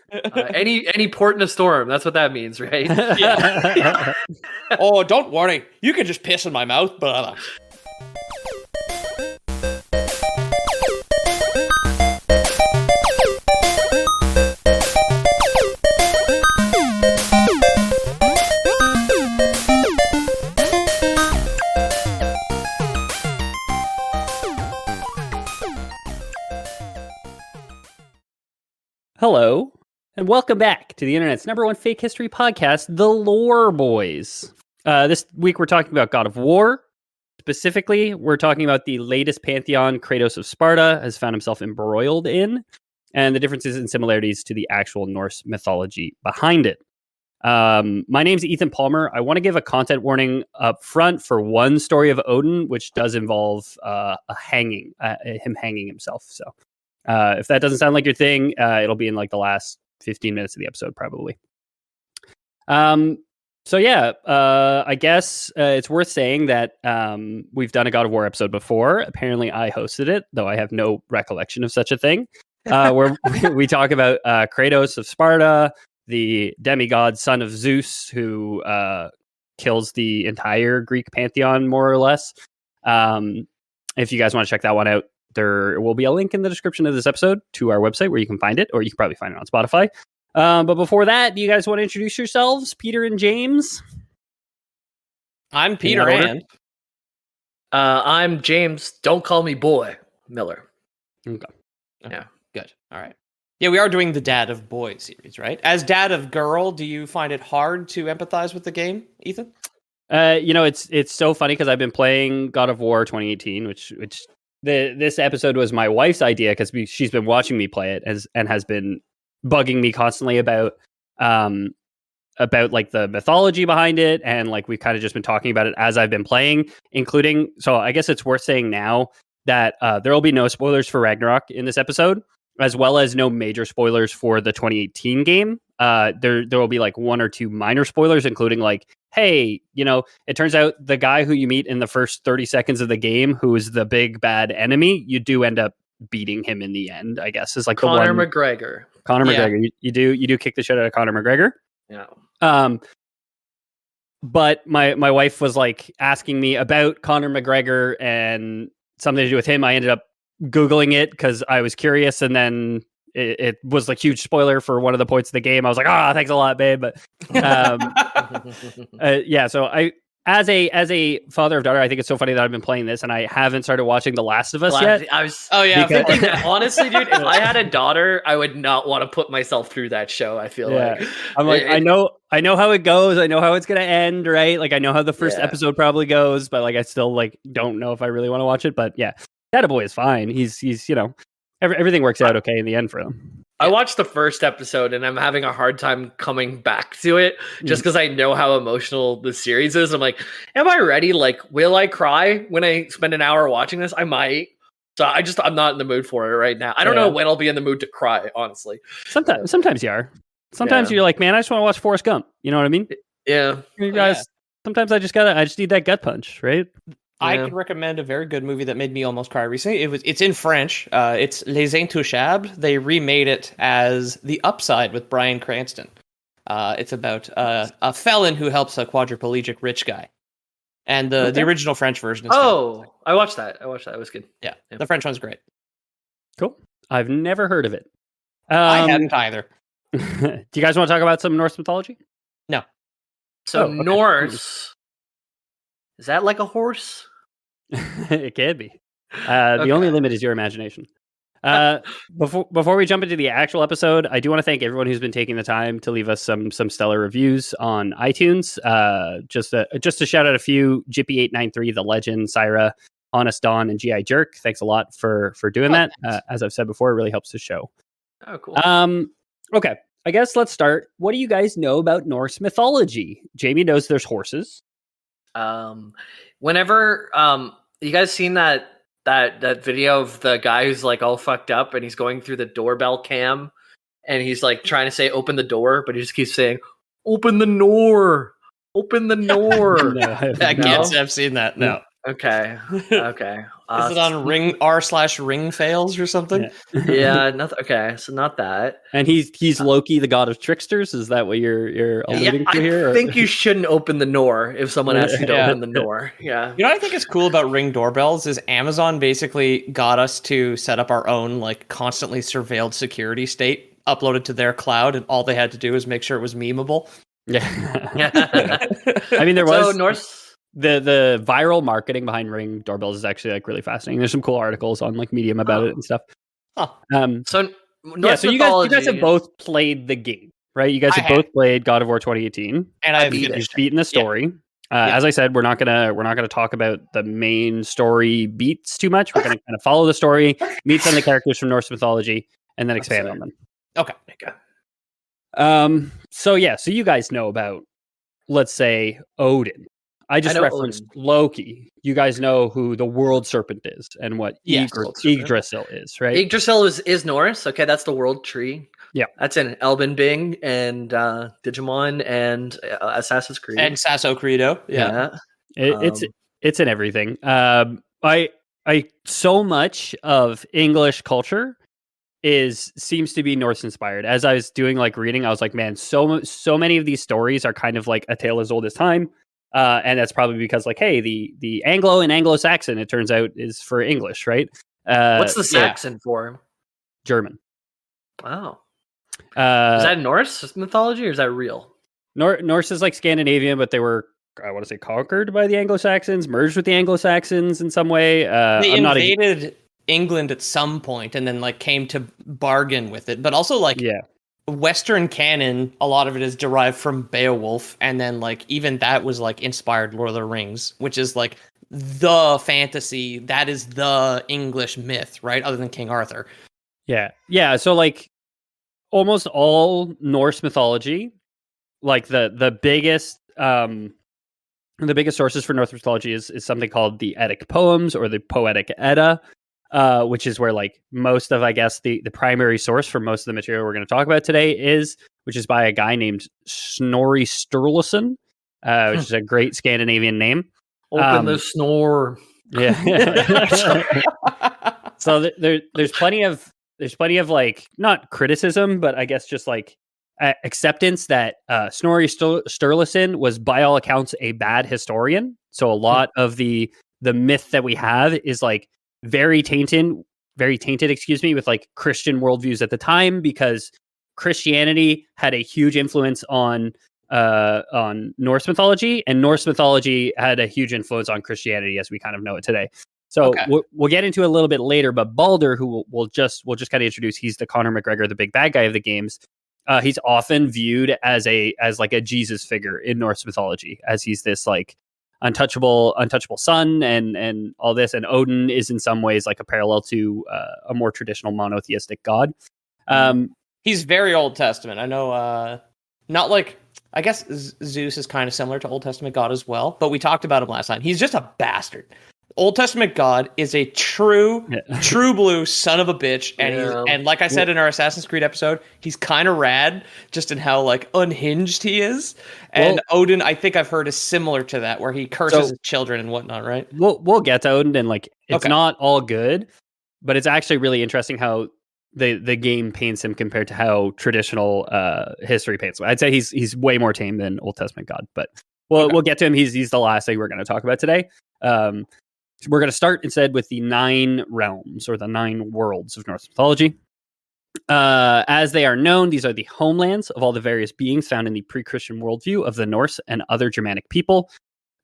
Any port in a storm. That's what that means, right? Yeah. Oh, don't worry. You can just piss in my mouth, brother. Hello, and welcome back to the internet's #1 fake history podcast, The Lore Boys. This week we're talking about God of War. Specifically, we're talking about the latest pantheon Kratos of Sparta has found himself embroiled in, and the differences and similarities to the actual Norse mythology behind it. My name's Ethan Palmer. I want to give a content warning up front for one story of Odin, which does involve him hanging himself. So if that doesn't sound like your thing, it'll be in like the last 15 minutes of the episode, probably. I guess it's worth saying that we've done a God of War episode before. Apparently, I hosted it, though I have no recollection of such a thing, where we talk about Kratos of Sparta, the demigod son of Zeus, who kills the entire Greek pantheon, more or less. If you guys want to check that one out, there will be a link in the description of this episode to our website where you can find it, or you can probably find it on Spotify. But before that, do you guys want to introduce yourselves, Peter and James? I'm Peter and I'm James. Don't call me boy Miller. Okay. Yeah, good. All right. Yeah, we are doing the Dad of Boy series, right? As Dad of Girl, do you find it hard to empathize with the game, Ethan? It's so funny because I've been playing God of War 2018, which this episode was my wife's idea because she's been watching me play it and has been bugging me constantly about like the mythology behind it, and like we've kind of just been talking about it as I've been playing, including. So I guess it's worth saying now that there will be no spoilers for Ragnarok in this episode, as well as no major spoilers for the 2018 game. There will be like one or two minor spoilers, including like, hey, it turns out the guy who you meet in the first 30 seconds of the game, who is the big bad enemy, you do end up beating him in the end, I guess, is like Conor McGregor. McGregor. You do kick the shit out of Conor McGregor. Yeah. But my wife was like asking me about Conor McGregor and something to do with him. I ended up Googling it because I was curious, and then it was like huge spoiler for one of the points of the game. I was like, thanks a lot, babe. But so I, as a father of daughter, I think it's so funny that I've been playing this and I haven't started watching The Last of Us yet. Honestly, dude, if I had a daughter, I would not want to put myself through that show. I feel like I'm like, I know how it goes. I know how it's gonna end, right? Like I know how the first episode probably goes, but like I still like don't know if I really want to watch it. But yeah, Data Boy is fine. He's everything works out okay in the end for him. I watched the first episode and I'm having a hard time coming back to it just because I know how emotional the series is. I'm like, am I ready? Like, will I cry when I spend an hour watching this? I might. So I'm not in the mood for it right now. I don't know when I'll be in the mood to cry, honestly. Sometimes you are. Sometimes you're like, man, I just want to watch Forrest Gump. You know what I mean? Yeah. You guys, sometimes I just need that gut punch, right? I could recommend a very good movie that made me almost cry recently. It's in French. It's Les Intouchables. They remade it as The Upside with Bryan Cranston. It's about a felon who helps a quadriplegic rich guy. And the original French version is I watched that. It was good. Yeah. The French one's great. Cool. I've never heard of it. I hadn't either. Do you guys want to talk about some Norse mythology? No. So Norse... Is that like a horse? It can be. The only limit is your imagination. Before we jump into the actual episode, I do want to thank everyone who's been taking the time to leave us some stellar reviews on iTunes. Just to shout out a few: Jippy893, The Legend, Syra, Honest Dawn, and GI Jerk. Thanks a lot for doing that. As I've said before, it really helps the show. Oh, cool. Okay, I guess let's start. What do you guys know about Norse mythology? Jamie knows there's horses. Whenever you guys seen that video of the guy who's like all fucked up and he's going through the doorbell cam and he's like trying to say open the door, but he just keeps saying open the door. I can't say I've seen that. No. Okay. Okay. Is it on ring r/ring fails or something? Yeah. Okay. So not that. And he's Loki, the god of tricksters. Is that what you're alluding to here? I think you shouldn't open the Nor if someone asks you to open the Nor. Yeah. You know what I think is cool about Ring doorbells is Amazon basically got us to set up our own like constantly surveilled security state uploaded to their cloud, and all they had to do is make sure it was memeable. Yeah. I mean, there was Norse. The viral marketing behind Ring doorbells is actually like really fascinating. There's some cool articles on like Medium about it and stuff. Huh. So Norse so you guys have both played the game, right? You guys have both played God of War 2018, and I've beaten the story. As I said, we're not gonna talk about the main story beats too much. We're gonna kind of follow the story, meet some of the characters from Norse mythology, and then expand on them. Okay. So you guys know about, let's say, Odin. I just referenced Odin. Loki. You guys know who the world serpent is and what Yggdrasil is, right? Yggdrasil is Norse. Okay, that's the world tree. Yeah. That's in Elbenbing and Digimon and Assassin's Creed. And Sasso Credo. Yeah. It's in everything. I so much of English culture seems to be Norse inspired. As I was doing like reading, I was like, man, so many of these stories are kind of like a tale as old as time. And that's probably because like, hey, the Anglo and Anglo-Saxon, it turns out, is for English, right? What's the Saxon for? German. Wow. Is that Norse mythology or is that real? Norse is like Scandinavian, but they were, I want to say, conquered by the Anglo-Saxons, merged with the Anglo-Saxons in some way. They invaded England at some point and then like came to bargain with it, but also like Western canon, a lot of it is derived from Beowulf, and then like even that was like inspired Lord of the Rings, which is like the fantasy that is the English myth, right? Other than King Arthur. Yeah. So like almost all Norse mythology, like the biggest sources for Norse mythology is something called the Eddic poems or the Poetic Edda. Which is where like most of, I guess, the primary source for most of the material we're going to talk about today is, which is by a guy named Snorri Sturluson, which is a great Scandinavian name. Open the snore. Yeah. So there's plenty of like, not criticism, but I guess just like acceptance that Snorri Sturluson was by all accounts a bad historian. So a lot of the myth that we have is like very tainted, with like Christian worldviews at the time, because Christianity had a huge influence on Norse mythology, and Norse mythology had a huge influence on Christianity as we kind of know it today. So we'll get into it a little bit later, but Baldur, who we'll just kind of introduce, he's the Conor McGregor, the big bad guy of the games. He's often viewed as like a Jesus figure in Norse mythology, as he's this like untouchable son and all this, and Odin is in some ways like a parallel to a more traditional monotheistic god. He's very Old Testament. I know, not like, I guess Zeus is kind of similar to Old Testament God as well, but we talked about him last time. He's just a bastard. Old Testament God is a true blue son of a bitch, and like I said in our Assassin's Creed episode, he's kind of rad, just in how like unhinged he is. And Odin, I think I've heard, is similar to that, where he curses his children and whatnot, right? We'll get to Odin, and like it's not all good, but it's actually really interesting how the game paints him compared to how traditional history paints him. I'd say he's way more tame than Old Testament God, but we'll get to him. He's the last thing we're going to talk about today. We're going to start instead with the 9 realms, or the 9 worlds of Norse mythology. As they are known, these are the homelands of all the various beings found in the pre-Christian worldview of the Norse and other Germanic people.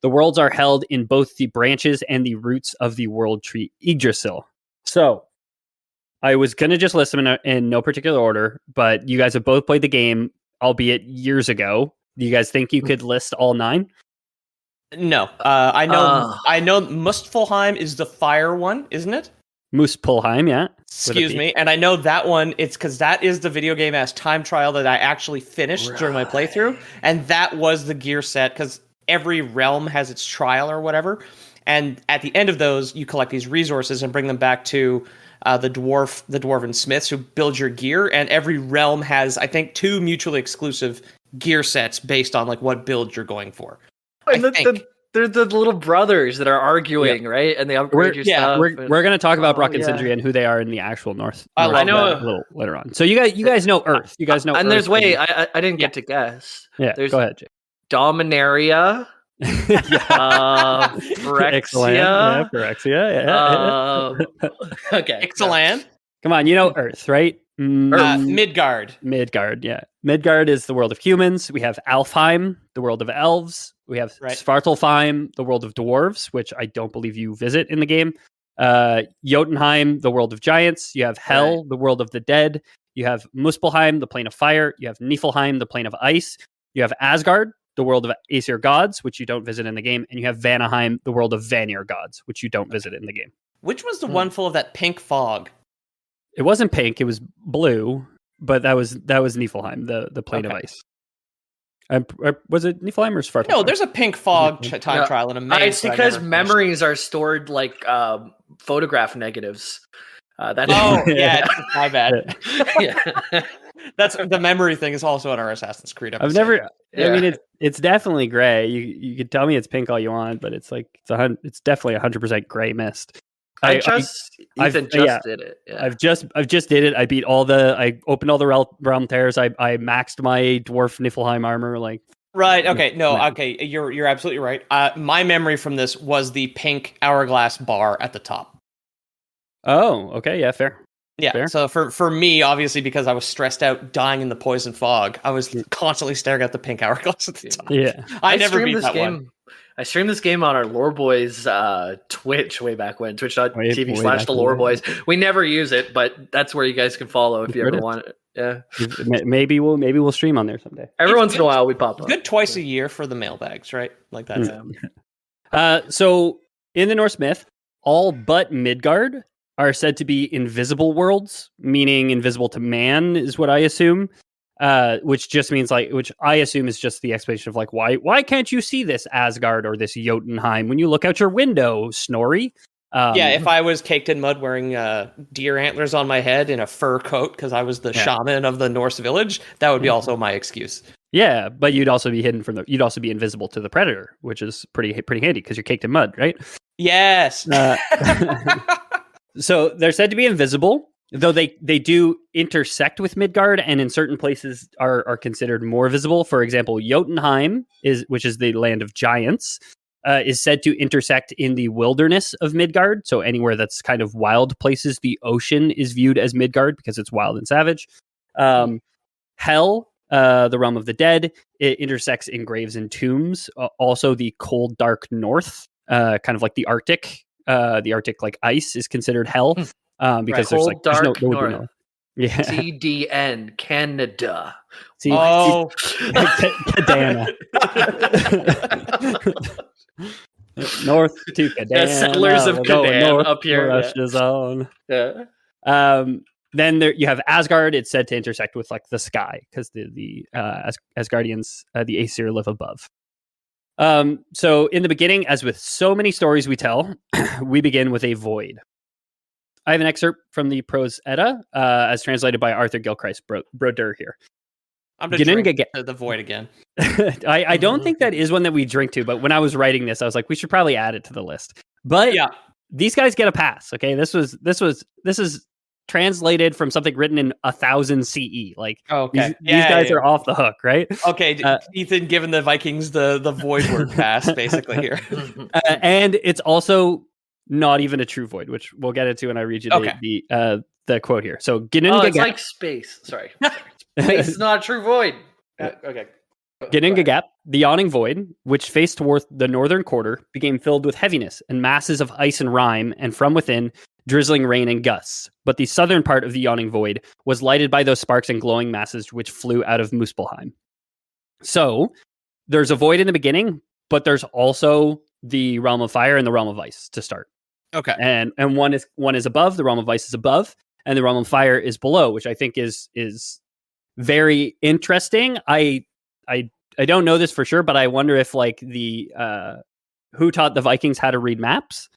The worlds are held in both the branches and the roots of the world tree Yggdrasil. So, I was going to just list them in no particular order, but you guys have both played the game, albeit years ago. Do you guys think you could list all 9? No, I know Muspelheim is the fire one, isn't it? Muspelheim, yeah. Excuse me. And I know that one, it's because that is the video game as time trial that I actually finished during my playthrough. And that was the gear set, because every realm has its trial or whatever. And at the end of those, you collect these resources and bring them back to the dwarven smiths who build your gear. And every realm has, I think, 2 mutually exclusive gear sets based on like what build you're going for. They're the little brothers that are arguing, right? And they upgrade your stuff. We're going to talk about Brock and yeah. Sindri and who they are in the actual North. I know. A little later on. So you guys know Earth. You guys know. And Earth there's I didn't get to guess. Yeah. There's go ahead, Jake. Dominaria. Phyrexia. Excellent. Yeah, Phyrexia. Yeah. Okay. Excellent. Come on, you know Earth, right? Midgard. Midgard, yeah. Midgard is the world of humans. We have Alfheim, the world of elves. We have Svartalfheim, the world of dwarves, which I don't believe you visit in the game. Jotunheim, the world of giants. You have Hel, the world of the dead. You have Muspelheim, the plane of fire. You have Niflheim, the plane of ice. You have Asgard, the world of Aesir gods, which you don't visit in the game. And you have Vanaheim, the world of Vanir gods, which you don't visit in the game. Which was the one full of that pink fog? It wasn't pink, it was blue, but that was Niflheim, the plane of ice. Was it Niflheim or Svartalfheim? No, there's a pink fog time trial in a maze. It's because memories are stored like photograph negatives. My bad. That's the memory thing is also in our Assassin's Creed episode. I mean, it's definitely gray. You could tell me it's pink all you want, but it's like it's definitely 100% gray mist. Ethan just did it. Yeah. I've just did it. I opened all the realm tears. I maxed my dwarf Niflheim armor. Right. Okay. No. Okay. You're absolutely right. My memory from this was the pink hourglass bar at the top. Oh. Okay. Yeah. Fair. Yeah. Fair. So for me, obviously, because I was stressed out, dying in the poison fog, I was constantly staring at the pink hourglass at the top. Yeah. I never beat that game. one. I streamed this game on our Lore Boys Twitch way back when, twitch.tv/the Lore Boys. We never use it, but that's where you guys can follow if you ever want it. Yeah. Maybe we'll stream on there someday. Every once in a while we pop up. Good twice a year for the mailbags, right? Like that. So in the Norse myth, all but Midgard are said to be invisible worlds, meaning invisible to man is what I assume. Which just means which I assume is just the explanation of why can't you see this Asgard or this Jotunheim when you look out your window, Snorri? If I was caked in mud wearing deer antlers on my head in a fur coat because I was the shaman of the Norse village, that would be also my excuse. Yeah, but you'd also be hidden you'd also be invisible to the predator, which is pretty handy because you're caked in mud, right? Yes. So they're said to be invisible. Though they do intersect with Midgard, and in certain places are considered more visible. For example, Jotunheim, which is the land of giants, is said to intersect in the wilderness of Midgard. So anywhere that's kind of wild places, the ocean is viewed as Midgard because it's wild and savage. Hel, the realm of the dead, it intersects in graves and tombs. Also, the cold, dark north, kind of like the Arctic like ice, is considered hell. Because there's dark no north. Yeah. CDN Canada. Cadana. North to Cadana. Settlers of Cadana up here. Russia's own. Yeah. Then you have Asgard. It's said to intersect with the sky because the Asgardians, the Aesir, live above. So in the beginning, as with so many stories we tell, we begin with a void. I have an excerpt from the Prose Edda, as translated by Arthur Gilchrist Broder here. I'm going to drink the void again. I don't think that is one that we drink to, but when I was writing this, I was like, we should probably add it to the list. But these guys get a pass. Okay, this is translated from something written in 1000 CE. These guys are off the hook, right? Okay, Ethan giving the Vikings the void word pass basically here, and it's also not even a true void, which we'll get into when I read you the quote here. So it's like space. Sorry. Space is not a true void. Okay. Ginnungagap, the yawning void, which faced toward the northern quarter, became filled with heaviness and masses of ice and rime, and from within, drizzling rain and gusts. But the southern part of the yawning void was lighted by those sparks and glowing masses which flew out of Muspelheim. So there's a void in the beginning, but there's also the realm of fire and the realm of ice to start. Okay. And one is above, the realm of ice is above, and the realm of fire is below, which I think is very interesting. I don't know this for sure, but I wonder if who taught the Vikings how to read maps,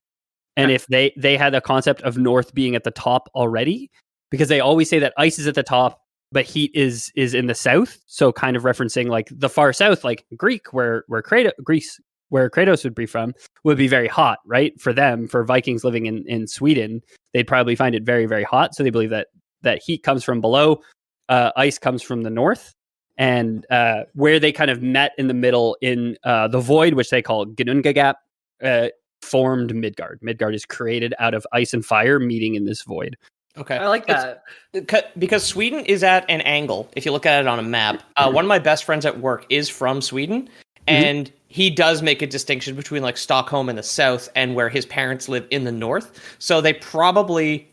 and if they had a concept of north being at the top already, because they always say that ice is at the top, but heat is in the south. So kind of referencing the far south, like Greece, where where Kratos would be from, would be very hot, right? For them, for Vikings living in Sweden, they'd probably find it very, very hot. So they believe that heat comes from below, ice comes from the north, and where they kind of met in the middle in the void, which they call Ginnungagap, formed Midgard. Midgard is created out of ice and fire meeting in this void. Okay. I like that. Because Sweden is at an angle, if you look at it on a map. One of my best friends at work is from Sweden, and he does make a distinction between like Stockholm in the south and where his parents live in the north. So they probably,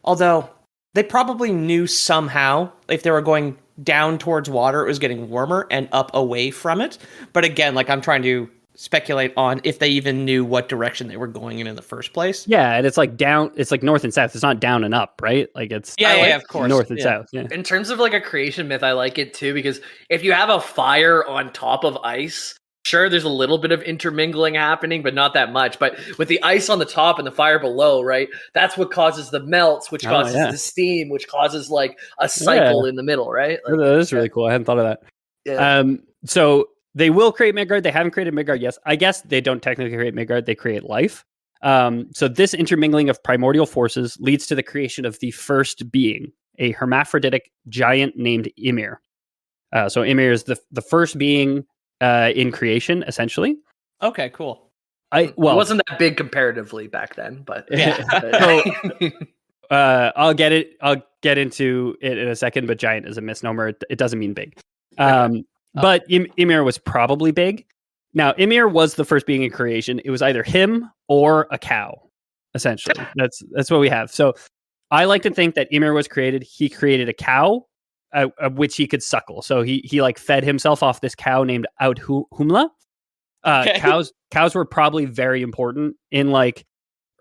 although they probably knew somehow if they were going down towards water, it was getting warmer, and up away from it. But again, like I'm trying to speculate on if they even knew what direction they were going in the first place. Yeah, and it's like down. It's like north and south. It's not down and up, right? Like it's of course, north and south. Yeah. In terms of like a creation myth, I like it too, because if you have a fire on top of ice, sure, there's a little bit of intermingling happening, but not that much. But with the ice on the top and the fire below, right, that's what causes the melts, which causes the steam, which causes like a cycle in the middle, right? Like, that is really cool. I hadn't thought of that. Yeah. So they will create Midgard. They haven't created Midgard. Yes, I guess they don't technically create Midgard. They create life. So this intermingling of primordial forces leads to the creation of the first being, a hermaphroditic giant named Ymir. So Ymir is the first being in creation, essentially. Okay, cool. It wasn't that big comparatively back then, but I'll get into it in a second. But giant is a misnomer. It doesn't mean big. But Ymir was probably big. Now, Ymir was the first being in creation. It was either him or a cow, essentially. That's what we have. So I like to think that Ymir was created. He created a cow, which he could suckle. So he like fed himself off this cow named Audhumla. Cows were probably very important in like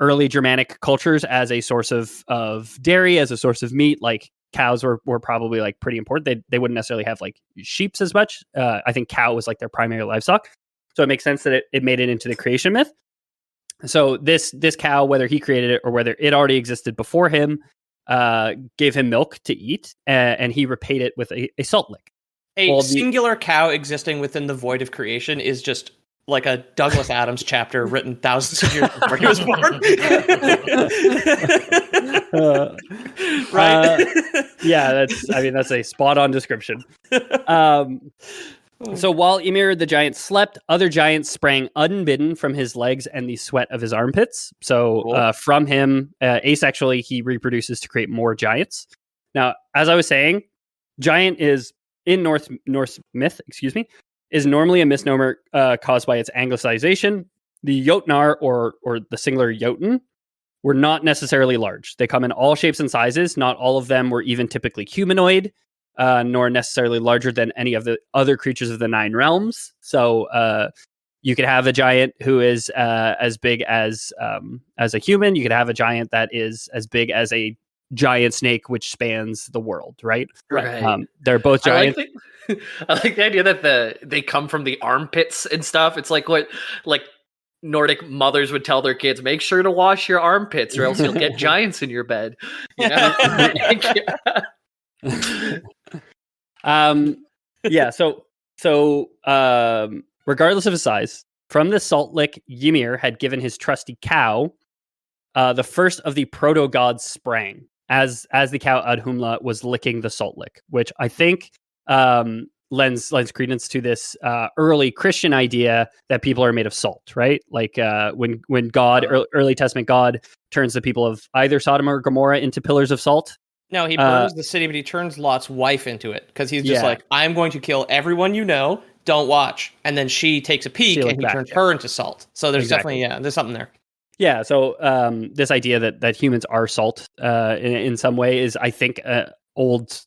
early Germanic cultures as a source of dairy, as a source of meat. Like cows were probably like pretty important. They wouldn't necessarily have like sheeps as much. I think cow was like their primary livestock. So it makes sense that it made it into the creation myth. So this cow, whether he created it or whether it already existed before him, gave him milk to eat, and he repaid it with a salt lick. Singular cow existing within the void of creation is just like a Douglas Adams chapter written thousands of years before he was born. Right? That's a spot on description. So while Ymir the giant slept, other giants sprang unbidden from his legs and the sweat of his armpits. So from him, asexually, he reproduces to create more giants. Now, as I was saying, giant is in Norse myth, is normally a misnomer caused by its anglicization. The Jotnar or the singular Jotun were not necessarily large. They come in all shapes and sizes. Not all of them were even typically humanoid. Nor necessarily larger than any of the other creatures of the Nine Realms. So you could have a giant who is as big as a human. You could have a giant that is as big as a giant snake, which spans the world. Right. They're both giants. I like the idea that they come from the armpits and stuff. It's like what Nordic mothers would tell their kids: make sure to wash your armpits, or else you'll get giants in your bed. You know? So regardless of his size, from the salt lick, Ymir had given his trusty cow. The first of the proto gods sprang as the cow Audhumla was licking the salt lick, which I think lends credence to this early Christian idea that people are made of salt, right? Like when God, early Testament God, turns the people of either Sodom or Gomorrah into pillars of salt. No, he burns the city, but he turns Lot's wife into it because he's just like, I'm going to kill everyone you know. Don't watch. And then she takes a peek and he turns her into salt. So there's definitely, there's something there. Yeah. So this idea that humans are salt in some way is, I think, old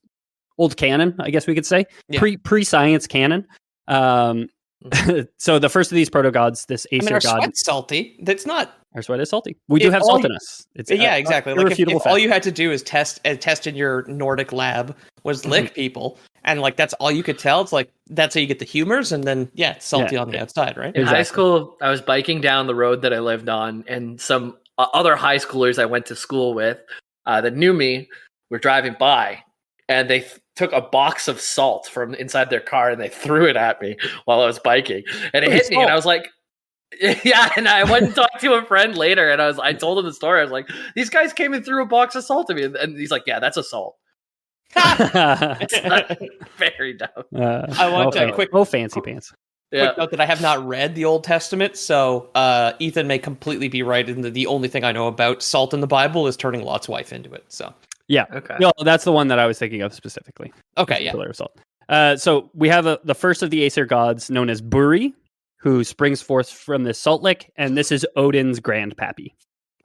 canon, I guess we could say, pre-science canon. So the first of these proto gods, this Aesir our god, sweat's salty. That's not. Our sweat is salty. We do have salt in us. It's exactly. Like if all you had to do is test in your Nordic lab was lick people, and like that's all you could tell. It's like that's how you get the humors, and then it's salty on the outside, right? In high school, I was biking down the road that I lived on, and some other high schoolers I went to school with that knew me were driving by, and they took a box of salt from inside their car and they threw it at me while I was biking, and it hit me, and I was like, Yeah, and I went and talked to a friend later, and I told him the story. I was like, "These guys came and threw a box of salt at me," and he's like, "Yeah, that's assault." It's not very dumb. I want a quick fancy pants. Quick note that I have not read the Old Testament, so Ethan may completely be right in the only thing I know about salt in the Bible is turning Lot's wife into it. So yeah, okay, no, that's the one that I was thinking of specifically. Okay, yeah. Pillar of salt. So we have the first of the Aesir gods, known as Buri, who springs forth from this salt lick, and this is Odin's grandpappy.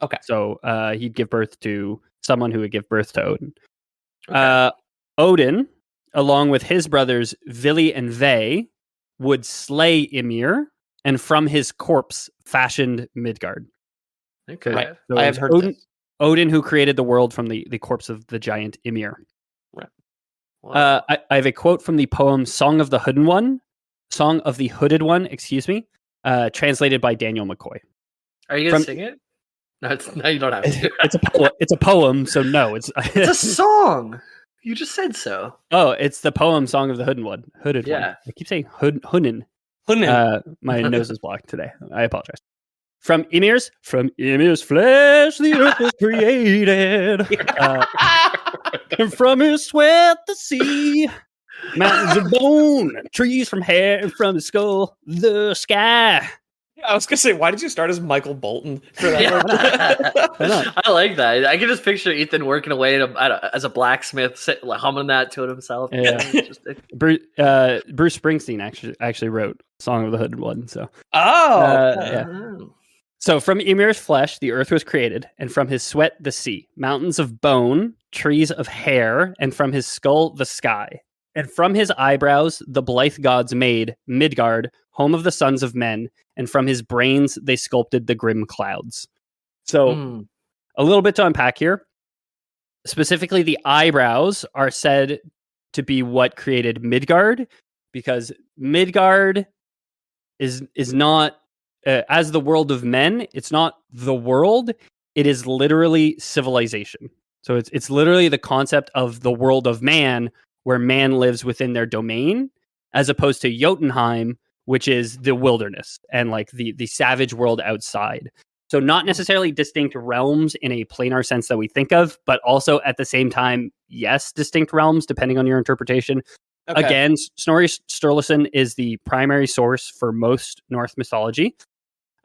Okay, so he'd give birth to someone who would give birth to Odin. Okay. Odin, along with his brothers Vili and Ve, would slay Ymir, and from his corpse fashioned Midgard. Okay, right. So I have heard Odin, who created the world from the corpse of the giant Ymir. Right. Wow. I have a quote from the poem "Song of the Hooded One," excuse me, translated by Daniel McCoy. Are you gonna sing it? No, you don't have to. It's a poem, so no, it's a song. You just said so. Oh, it's the poem "Song of the Hooded One." Yeah. I keep saying Hunin. My nose is blocked today. I apologize. From Ymir's flesh, the earth was created. And from his sweat, the sea, mountains of bone, trees from hair, and from his skull, the sky. I was gonna say, why did you start as Michael Bolton for that? Yeah. I like that. I can just picture Ethan working away as a blacksmith, humming that to himself. Yeah. Bruce Springsteen actually wrote "Song of the Hooded One." So, yeah. So from Ymir's flesh, the earth was created, and from his sweat, the sea, mountains of bone, trees of hair, and from his skull, the sky. And from his eyebrows, the blithe gods made Midgard, home of the sons of men, and from his brains, they sculpted the grim clouds. So, a little bit to unpack here. Specifically, the eyebrows are said to be what created Midgard, because Midgard is not, as the world of men, it's not the world, it is literally civilization. So it's literally the concept of the world of man, where man lives within their domain, as opposed to Jotunheim, which is the wilderness and like the savage world outside. So not necessarily distinct realms in a planar sense that we think of, but also at the same time, yes, distinct realms, depending on your interpretation. Okay. Again, Snorri Sturluson is the primary source for most Norse mythology.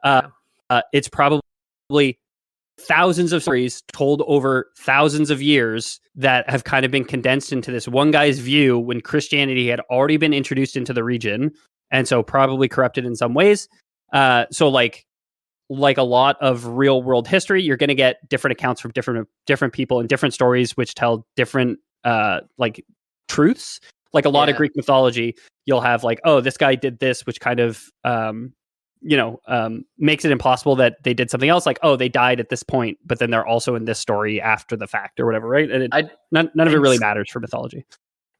It's probably thousands of stories told over thousands of years that have kind of been condensed into this one guy's view when Christianity had already been introduced into the region, and so probably corrupted in some ways. So like a lot of real world history, you're going to get different accounts from different people and different stories which tell different like truths. Like a lot of Greek mythology, you'll have like, oh, this guy did this, which kind of makes it impossible that they did something else. Like, oh, they died at this point, but then they're also in this story after the fact or whatever, right? And none of it really matters for mythology.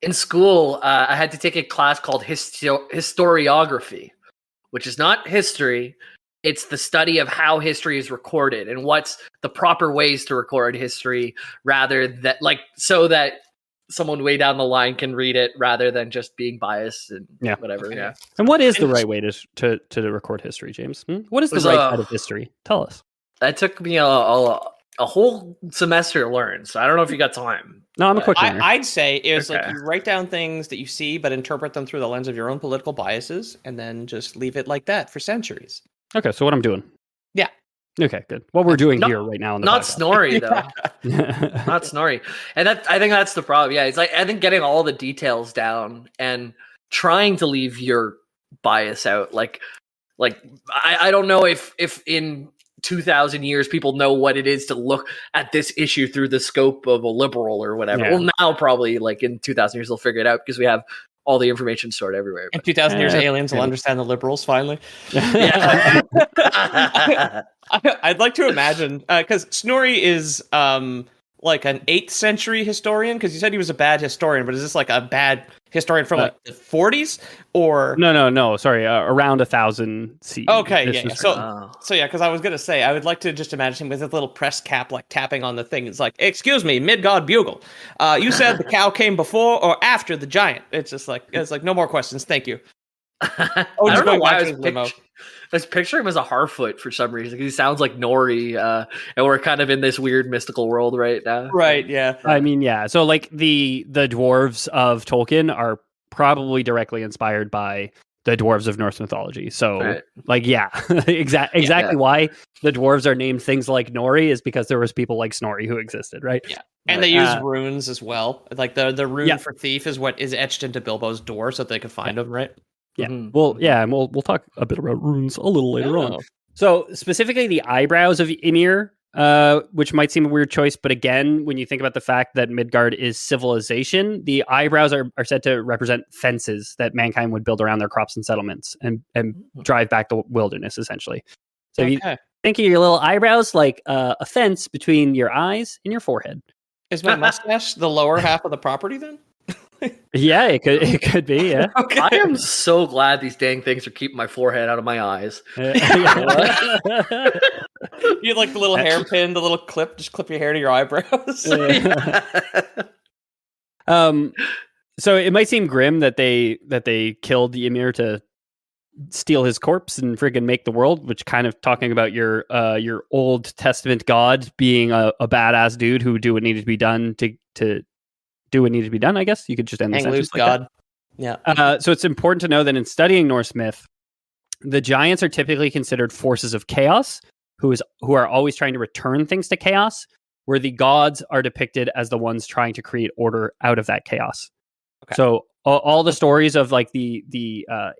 In school, I had to take a class called historiography, which is not history. It's the study of how history is recorded and what's the proper ways to record history, rather that so that someone way down the line can read it rather than just being biased and whatever. Okay. Yeah. And what is the right way to record history, James? What is the right side of history? Tell us. That took me a whole semester to learn, so I don't know if you got time. No, I'm a quick learner. I'd say is like you write down things that you see, but interpret them through the lens of your own political biases, and then just leave it like that for centuries. Okay, so what I'm doing. Yeah. Okay, good. What we're doing here right now. Not Snorri, though. Not Snorri. And I think that's the problem. Yeah, it's like, I think getting all the details down and trying to leave your bias out. Like I don't know if in 2,000 years people know what it is to look at this issue through the scope of a liberal or whatever. Yeah. Well, now probably like in 2,000 years they'll figure it out because we have all the information stored everywhere. In 2,000 years, aliens will understand the liberals finally. Yeah. I'd like to imagine, because Snorri is like an 8th century historian, because you said he was a bad historian, but is this like a bad historian from like the 40s or no sorry, around 1000 CE. Okay, yeah. So yeah, because I was gonna say I would like to just imagine him with his little press cap like tapping on the thing. It's like, excuse me, Midgard bugle, you said the cow came before or after the giant? It's like no more questions, thank you. I just don't know going why back I to was, his limo. I was picturing him as a Harfoot for some reason. 'Cause he sounds like Nori, and we're kind of in this weird mystical world right now. Right, yeah. I mean, yeah. So like the dwarves of Tolkien are probably directly inspired by the dwarves of Norse mythology. So Right. like, yeah, exactly Yeah. why the dwarves are named things like Nori is because there was people like Snorri who existed, right? Yeah. And they use runes as well. Like the rune Yeah. for thief is what is etched into Bilbo's door so that they could find him, right? Yeah. Mhm, Well, mhm. yeah, and we'll talk a bit about runes a little later on. Oh. So specifically the eyebrows of Ymir, which might seem a weird choice, but again, when you think about the fact that Midgard is civilization, the eyebrows are said to represent fences that mankind would build around their crops and settlements and drive back the wilderness, essentially. So if you think of your little eyebrows like a fence between your eyes and your forehead. Is my mustache the lower half of the property then? Yeah, it could be, yeah. Okay. I am so glad these dang things are keeping my forehead out of my eyes. You like the little hairpin, the little clip, just clip your hair to your eyebrows. So it might seem grim that they killed Ymir to steal his corpse and friggin' make the world, which kind of talking about your Old Testament God being a badass dude who do what needed to be done to do what needed to be done. I guess you could just end the Hang sentence loose, like God. that. Yeah. So it's important to know that in studying Norse myth, the giants are typically considered forces of chaos, who are always trying to return things to chaos, where the gods are depicted as the ones trying to create order out of that chaos. Okay. So all the stories of like the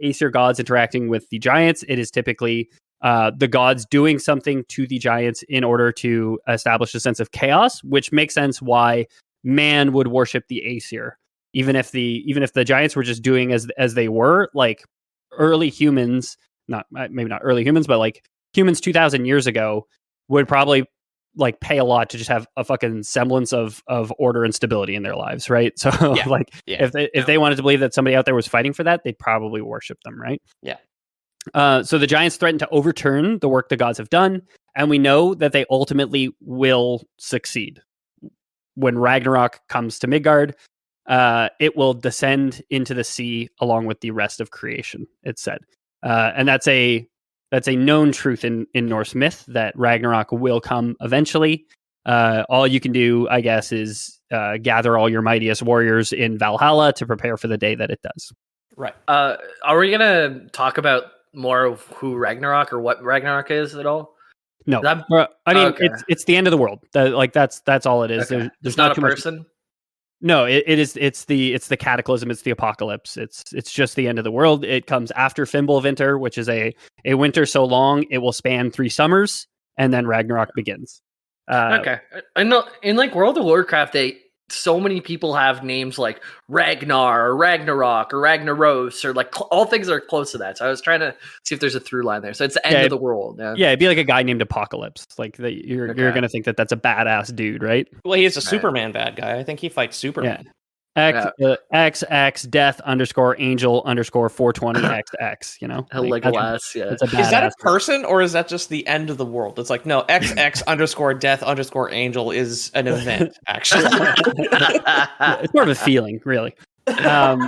Aesir gods interacting with the giants, it is typically the gods doing something to the giants in order to establish a sense of chaos, which makes sense why man would worship the Aesir, even if the giants were just doing as they were. Like early humans, maybe not early humans, but like humans 2,000 years ago would probably like pay a lot to just have a fucking semblance of order and stability in their lives, right? So if they wanted to believe that somebody out there was fighting for that, they'd probably worship them, right? Yeah. So the giants threaten to overturn the work the gods have done, and we know that they ultimately will succeed. When Ragnarok comes to Midgard, it will descend into the sea along with the rest of creation, it's said. And that's a known truth in Norse myth, that Ragnarok will come eventually. All you can do, I guess, is gather all your mightiest warriors in Valhalla to prepare for the day that it does. Right. Are we going to talk about more of who Ragnarok or what Ragnarok is at all? No. I mean, it's the end of the world. That's all it is. Okay. There's not too a person? Much. No, it's the cataclysm, it's the apocalypse. It's just the end of the world. It comes after Fimbulvinter, which is a winter so long it will span 3 summers, and then Ragnarok begins. Okay. I know in like World of Warcraft, so many people have names like Ragnar or Ragnarok or Ragnaros or like all things are close to that. So I was trying to see if there's a through line there. So it's the end of the world. Yeah, it'd be like a guy named Apocalypse. Like you're going to think that that's a badass dude, right? Well, he is a Superman bad guy. I think he fights Superman. Yeah. XX death _angel _420 XX, you know? Like Legolas, yeah. Is that a person or is that just the end of the world? It's like, no, XX _death _angel is an event, actually. It's more of a feeling, really. So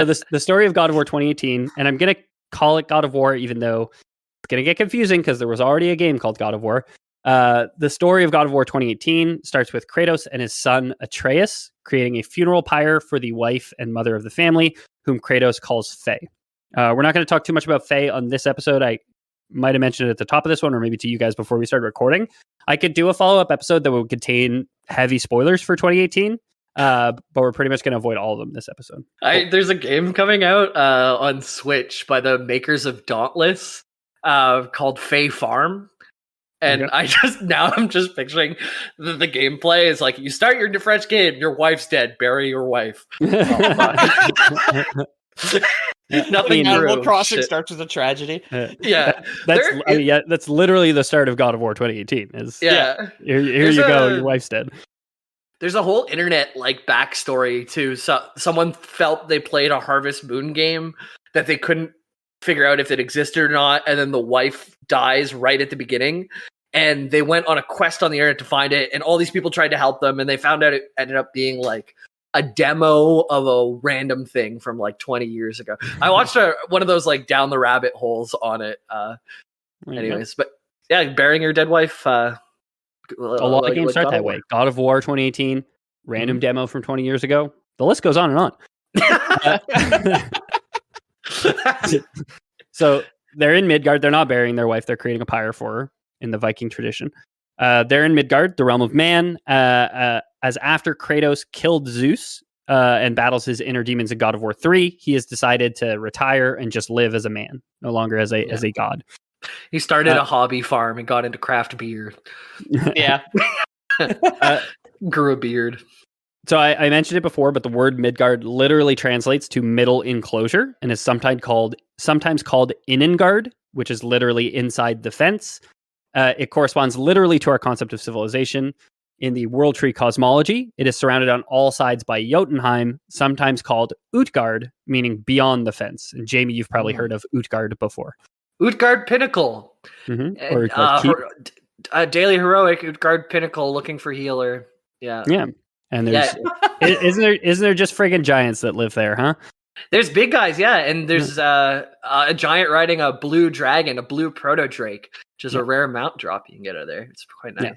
the story of God of War 2018, and I'm going to call it God of War, even though it's going to get confusing because there was already a game called God of War. The story of God of War 2018 starts with Kratos and his son Atreus creating a funeral pyre for the wife and mother of the family, whom Kratos calls Faye. We're not going to talk too much about Faye on this episode. I might have mentioned it at the top of this one, or maybe to you guys before we started recording. I could do a follow-up episode that would contain heavy spoilers for 2018, but we're pretty much going to avoid all of them this episode. There's a game coming out on Switch by the makers of Dauntless called Fae Farm. And I'm just picturing the gameplay is like, you start your French game, your wife's dead, bury your wife. Nothing. Animal Crossing starts with a tragedy. That's literally the start of God of War 2018. Here you go, your wife's dead. There's a whole internet like backstory too. So someone felt they played a Harvest Moon game that they couldn't figure out if it existed or not, and then the wife dies right at the beginning, and they went on a quest on the internet to find it, and all these people tried to help them, and they found out it ended up being like a demo of a random thing from like 20 years ago. I watched one of those like down the rabbit holes on it. Anyways, but yeah, burying your dead wife. A lot of games start that way. God of War 2018, random demo from 20 years ago. The list goes on and on. So they're in Midgard. They're not burying their wife. They're creating a pyre for her in the Viking tradition. They're in Midgard, the realm of man, as after Kratos killed Zeus and battles his inner demons in God of War 3, he has decided to retire and just live as a man, no longer as a god. He started a hobby farm and got into craft beer. Yeah. Grew a beard. So I mentioned it before, but the word Midgard literally translates to middle enclosure and is sometimes called Innengard, which is literally inside the fence. It corresponds literally to our concept of civilization. In the World Tree cosmology, it is surrounded on all sides by Jotunheim, sometimes called Utgard, meaning beyond the fence. And Jamie, you've probably heard of Utgard before. Utgard Pinnacle. Mm-hmm. Or daily heroic Utgard Pinnacle looking for healer. Yeah. Yeah. And there's isn't there just friggin' giants that live there, huh? There's big guys, yeah, and there's a giant riding a blue dragon, a blue proto drake, which is a rare mount drop you can get out of there. It's quite nice.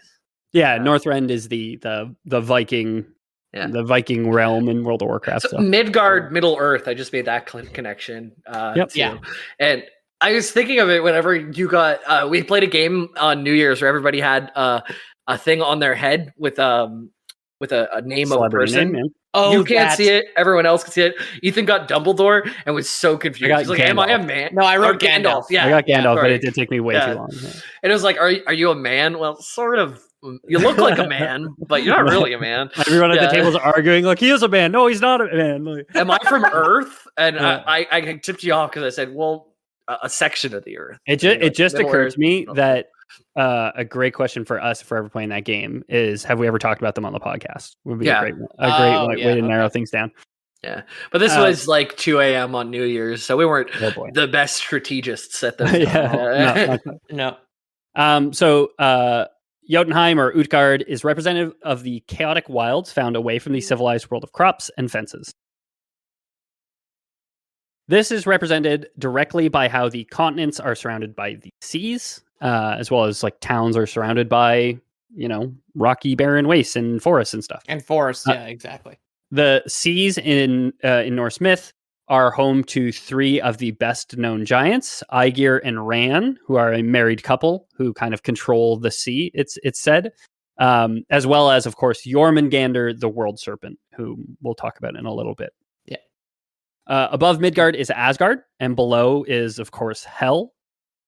Yeah, Northrend is the Viking, the Viking realm in World of Warcraft. So Midgard, Middle Earth. I just made that connection. Yeah, and I was thinking of it whenever you got. We played a game on New Year's where everybody had a thing on their head with a name of a person. Name, oh, you can't see it. Everyone else can see it. Ethan got Dumbledore and was so confused. He's like, "Am I a man?" No, I wrote Gandalf. Yeah, I got Gandalf, but it did take me way too long. Yeah. And it was like, "Are you a man?" Well, sort of. You look like a man, but you're not really a man. Everyone at the table is arguing, like, he is a man. No, he's not a man. Like, am I from Earth? And I tipped you off because I said, well, a section of the Earth. It just occurred to me that a great question for us, if we're ever playing that game, is have we ever talked about them on the podcast? Would be a great way to narrow things down. Yeah, but this was like 2 a.m. on New Year's, so we weren't the best strategists at this. No. So Jotunheim or Utgard is representative of the chaotic wilds found away from the civilized world of crops and fences. This is represented directly by how the continents are surrounded by the seas, as well as like towns are surrounded by, rocky, barren wastes and forests and stuff. And forests, yeah, exactly. The seas in Norse myth are home to 3 of the best known giants, Aegir and Ran, who are a married couple who kind of control the sea, it's said, as well as, of course, Jormungandr, the world serpent, who we'll talk about in a little bit. Yeah. Above Midgard is Asgard, and below is, of course, Hel.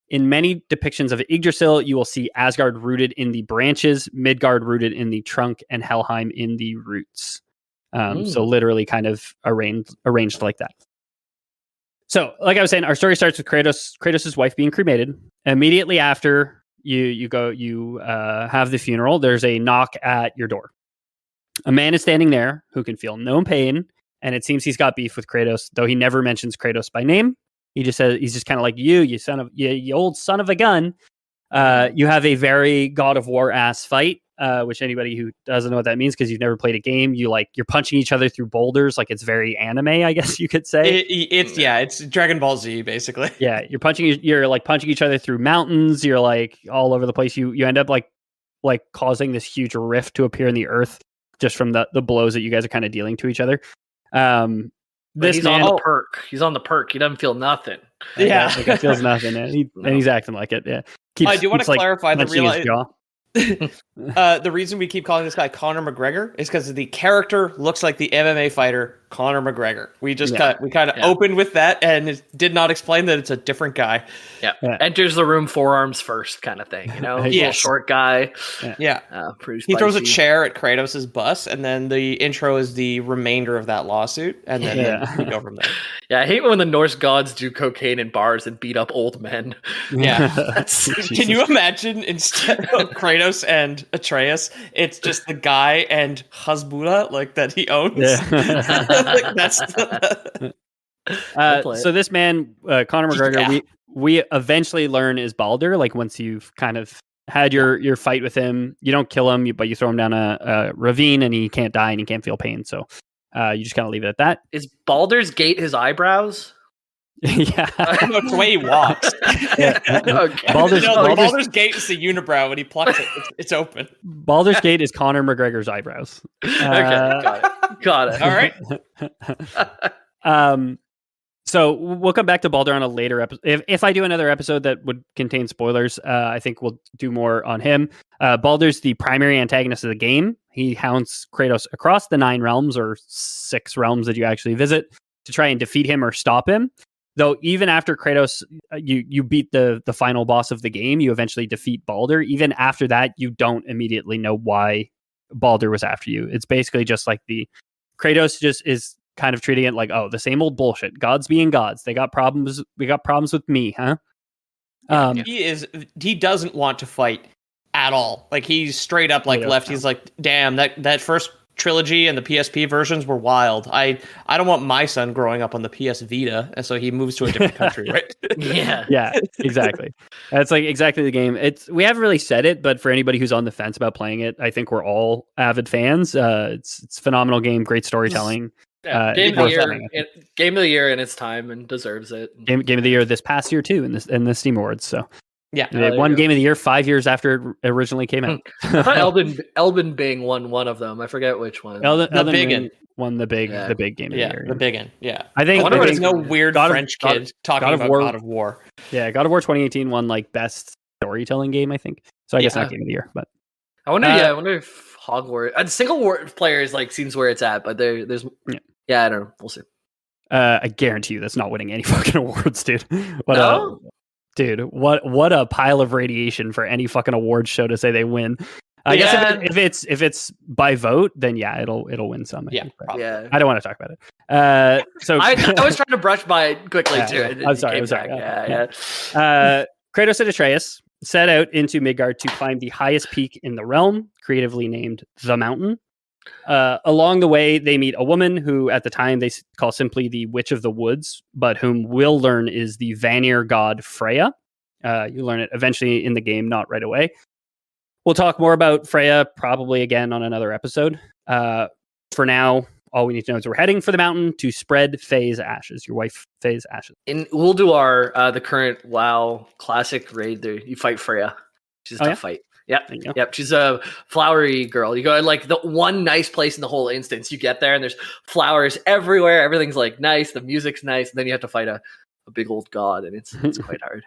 In many depictions of Yggdrasil, you will see Asgard rooted in the branches, Midgard rooted in the trunk, and Helheim in the roots. So literally kind of arranged like that. So, like I was saying, our story starts with Kratos' wife being cremated. Immediately after you have the funeral, there's a knock at your door. A man is standing there who can feel no pain, and it seems he's got beef with Kratos, though he never mentions Kratos by name. He just says, he's just kind of like, you old son of a gun. You have a very God of War ass fight. Which anybody who doesn't know what that means, because you've never played a game, you're punching each other through boulders, like it's very anime, I guess you could say. It's Dragon Ball Z basically. Yeah, you're punching each other through mountains. You're like all over the place. You end up like causing this huge rift to appear in the earth just from the blows that you guys are kind of dealing to each other. On the perk. He's on the perk. He doesn't feel nothing. Yeah, he feels nothing, and he's acting like it. Yeah. I do want to clarify the reason we keep calling this guy Conor McGregor is because the character looks like the MMA fighter Conor McGregor. We just kind of opened with that and it did not explain that it's a different guy. Yeah. Enters the room forearms first kind of thing, Little short guy. Yeah. He throws a chair at Kratos' bus, and then the intro is the remainder of that lawsuit, and then we go from there. Yeah, I hate when the Norse gods do cocaine in bars and beat up old men. Yeah. Can you imagine instead of Kratos and Atreus, it's just the guy and Hasbulla that he owns? Yeah. So this man, Conor McGregor, we eventually learn is Baldur. Like once you've kind of had your fight with him, you don't kill him, but you throw him down a ravine, and he can't die and he can't feel pain. So You just kind of leave it at that. Is Baldur's Gate his eyebrows? Yeah. No, it's the way he walks. Okay. Baldur's Gate is the unibrow. When he plucks it, it's open. Baldur's Gate is Conor McGregor's eyebrows. Okay, got it. All right. So we'll come back to Baldur on a later episode. If I do another episode that would contain spoilers, I think we'll do more on him. Baldur's the primary antagonist of the game. He hounds Kratos across the 9 realms, or 6 realms that you actually visit, to try and defeat him or stop him. Though even after Kratos, you beat the final boss of the game, you eventually defeat Baldur. Even after that, you don't immediately know why Baldur was after you. It's basically just like Kratos just is kind of treating it like, oh, the same old bullshit. Gods being gods. They got problems. We got problems with me, huh? He doesn't want to fight at all. Like, he's straight up left. He's like, damn, that first trilogy and the PSP versions were wild. I don't want my son growing up on the PS Vita, and so he moves to a different country, right? Yeah, exactly. That's like exactly the game. We haven't really said it, but for anybody who's on the fence about playing it, I think we're all avid fans. It's a phenomenal game, great storytelling. Game of the year in its time, and deserves it. Game of the year this past year too, in the Steam Awards. So yeah, it won Game of the Year 5 years after it originally came out. I thought Elden Bing won one of them. I forget which one. Elden Big Ring won the big Game of the Year. The big one. Yeah, I think there's no weird French kid talking about God of War. Yeah, God of War 2018 won like best storytelling game, I think. So I guess not Game of the Year, but I wonder if Hogwarts single war players seems where it's at, but there's I don't know. We'll see. I guarantee you that's not winning any fucking awards, dude. No? Dude, what a pile of radiation for any fucking awards show to say they win. I guess if it's by vote, then it'll win some. I don't want to talk about it. So I was trying to brush by it quickly too. I'm sorry. Kratos and Atreus set out into Midgard to climb the highest peak in the realm, creatively named the Mountain. Along the way, they meet a woman who, at the time, they call simply the Witch of the Woods, but whom we'll learn is the Vanir god Freya. You learn it eventually in the game, not right away. We'll talk more about Freya probably again on another episode. For now, all we need to know is we're heading for the mountain to spread Faye's ashes, your wife Faye's ashes. And we'll do our the current WoW classic raid there. You fight Freya. She's a tough fight. Yep. She's a flowery girl. You go the one nice place in the whole instance. You get there and there's flowers everywhere. Everything's nice. The music's nice. And then you have to fight a big old god, and it's quite hard.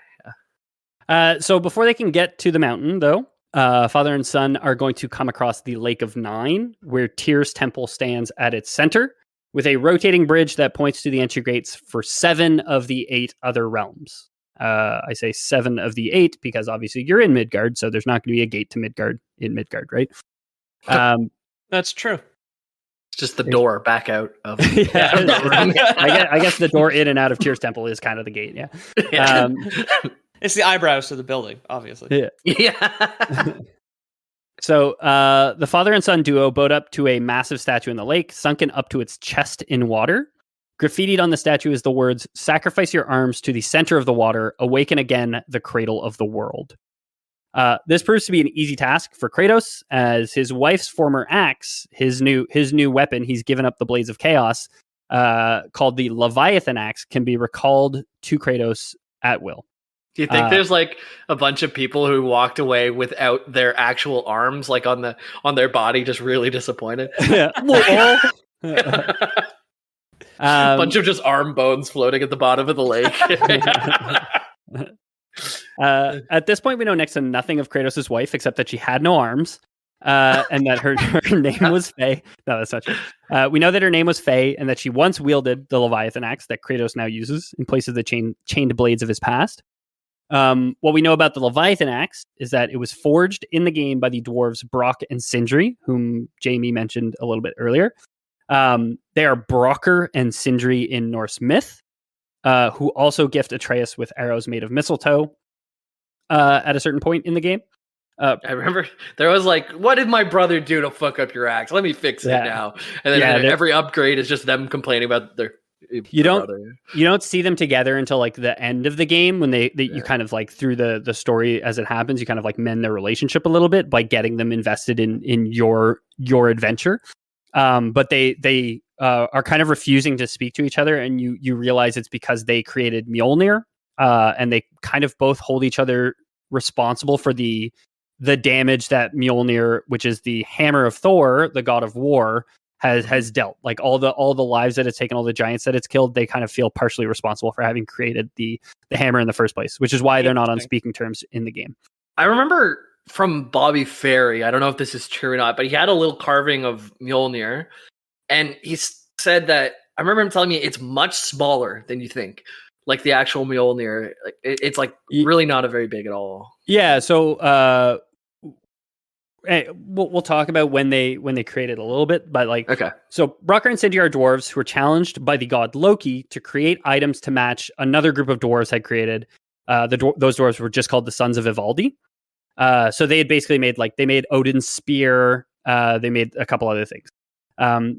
Yeah. So before they can get to the mountain, though, father and son are going to come across the Lake of Nine, where Tyr's temple stands at its center, with a rotating bridge that points to the entry gates for 7 of the 8 other realms. I say 7 of the 8 because obviously you're in Midgard, so there's not going to be a gate to Midgard in Midgard, right? That's true. It's just the door back out of. I guess the door in and out of Tyr's temple is kind of the gate. Yeah. It's the eyebrows to the building, obviously. Yeah. So the father and son duo boat up to a massive statue in the lake, sunken up to its chest in water. Graffitied on the statue is the words, "Sacrifice your arms to the center of the water, awaken again the cradle of the world." This proves to be an easy task for Kratos, as his wife's former axe, his new weapon, he's given up the blades of chaos, called the Leviathan axe, can be recalled to Kratos at will. Do you think there's a bunch of people who walked away without their actual arms, on their body, just really disappointed? Yeah. A bunch of just arm bones floating at the bottom of the lake. At this point, we know next to nothing of Kratos' wife, except that she had no arms, and that her name was Faye. No, that's not true. We know that her name was Faye, and that she once wielded the Leviathan axe that Kratos now uses in place of the chained blades of his past. What we know about the Leviathan axe is that it was forged in the game by the dwarves Brock and Sindri, whom Jamie mentioned a little bit earlier. They are Brokkr and Sindri in Norse myth, who also gift Atreus with arrows made of mistletoe at a certain point in the game. I remember there was what did my brother do to fuck up your axe? Let me fix it now. And then every upgrade is just them complaining about their you don't see them together until the end of the game, when you kind of through the story as it happens, you kind of mend their relationship a little bit by getting them invested in your adventure. But they are kind of refusing to speak to each other, and you realize it's because they created Mjolnir, and they kind of both hold each other responsible for the damage that Mjolnir, which is the hammer of Thor, the god of war, has dealt. Like all the lives that it's taken, all the giants that it's killed, they kind of feel partially responsible for having created the hammer in the first place, which is why they're not on speaking terms in the game. I remember from Bobby Ferry, I don't know if this is true or not, but he had a little carving of Mjolnir, and he said that, I remember him telling me it's much smaller than you think. Like the actual Mjolnir, it's like really not a very big at all. Yeah, so we'll talk about when they created a little bit, but like, okay. So Brokkr and Sindri are dwarves who were challenged by the god Loki to create items to match another group of dwarves had created. Those dwarves were just called the Sons of Ivaldi. So they had basically made Odin's spear. They made a couple other things.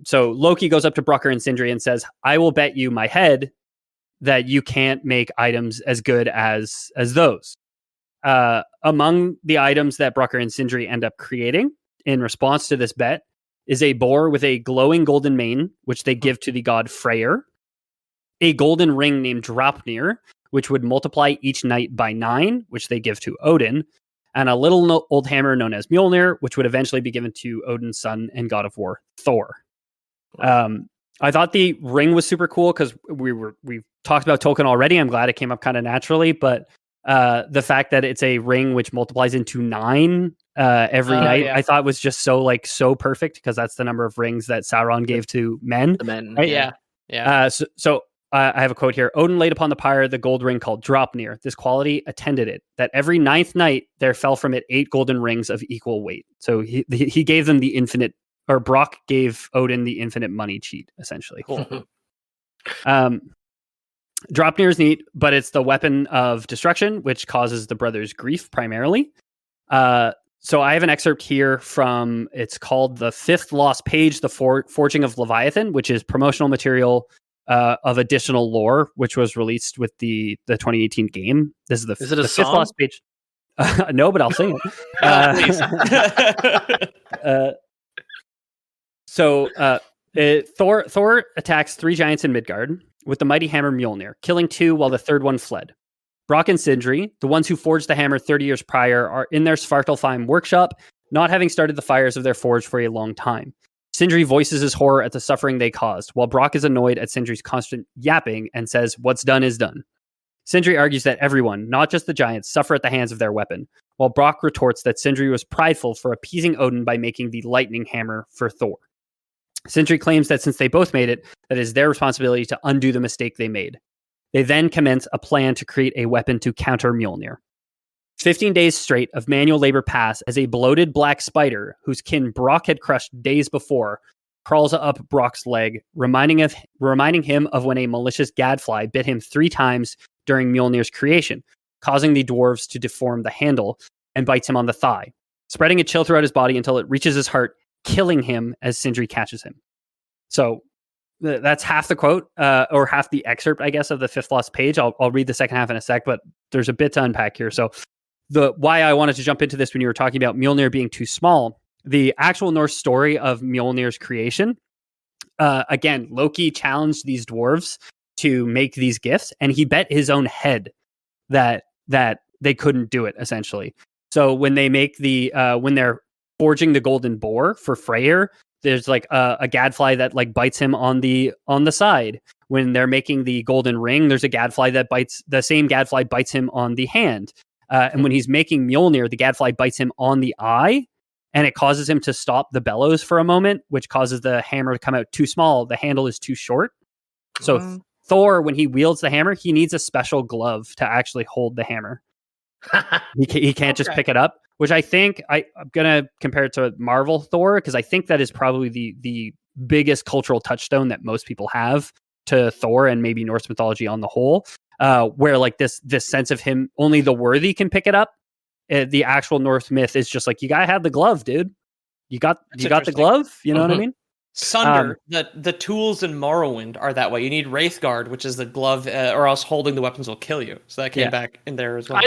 So Loki goes up to Brokkr and Sindri and says, "I will bet you my head that you can't make items as good as those." Among the items that Brokkr and Sindri end up creating in response to this bet is a boar with a glowing golden mane, which they give to the god Freyr, a golden ring named Draupnir, which would multiply each night by 9, which they give to Odin, and a little old hammer known as Mjolnir, which would eventually be given to Odin's son and god of war, Thor. I thought the ring was super cool because we've talked about Tolkien already. I'm glad it came up kind of naturally, but the fact that it's a ring which multiplies into 9 every night, I thought was just so perfect, because that's the number of rings that Sauron gave to men. The men, right? Yeah. So I have a quote here. Odin laid upon the pyre the gold ring called Draupnir. This quality attended it, that every 9th night there fell from it 8 golden rings of equal weight. So he gave them the infinite, or Brock gave Odin the infinite money cheat, essentially. Cool. Draupnir is neat, but it's the weapon of destruction, which causes the brothers grief primarily. So I have an excerpt here from, it's called The Fifth Lost Page, The Forging of Leviathan, which is promotional material of additional lore, which was released with the 2018 game. This is the Fifth Lost Page. No, but I'll sing it. So Thor attacks 3 giants in Midgard with the mighty hammer Mjolnir, killing 2 while the third one fled. Brock and Sindri, the ones who forged the hammer 30 years prior, are in their Svartalfheim workshop, not having started the fires of their forge for a long time. Sindri voices his horror at the suffering they caused, while Brock is annoyed at Sindri's constant yapping and says, "What's done is done." Sindri argues that everyone, not just the giants, suffer at the hands of their weapon, while Brock retorts that Sindri was prideful for appeasing Odin by making the lightning hammer for Thor. Sindri claims that since they both made it, that it is their responsibility to undo the mistake they made. They then commence a plan to create a weapon to counter Mjolnir. 15 days straight of manual labor pass as a bloated black spider, whose kin Brock had crushed days before, crawls up Brock's leg, reminding him of when a malicious gadfly bit him 3 times during Mjolnir's creation, causing the dwarves to deform the handle, and bites him on the thigh, spreading a chill throughout his body until it reaches his heart, killing him as Sindri catches him. So that's half the quote, or half the excerpt, I guess, of the Fifth Lost Page. I'll read the second half in a sec, but there's a bit to unpack here. So why I wanted to jump into this when you were talking about Mjolnir being too small, the actual Norse story of Mjolnir's creation, again, Loki challenged these dwarves to make these gifts, and he bet his own head that they couldn't do it, essentially. So when they make when they're forging the golden boar for Freyr, there's like a gadfly that like bites him on the side. When they're making the golden ring, there's a gadfly that bites him on the hand. And when he's making Mjolnir, the gadfly bites him on the eye, and it causes him to stop the bellows for a moment, which causes the hammer to come out too small. The handle is too short. So Thor, when he wields the hammer, he needs a special glove to actually hold the hammer. He can't just pick it up, which I think I'm going to compare it to Marvel Thor, because I think that is probably the biggest cultural touchstone that most people have to Thor and maybe Norse mythology on the whole, where like this sense of him, only the worthy can pick it up. The actual Norse myth is just like, you got to have the glove, dude. You got the glove. You know what I mean? Sunder, the tools in Morrowind are that way. You need Wraithguard, which is the glove, or else holding the weapons will kill you. So that came back in there as well.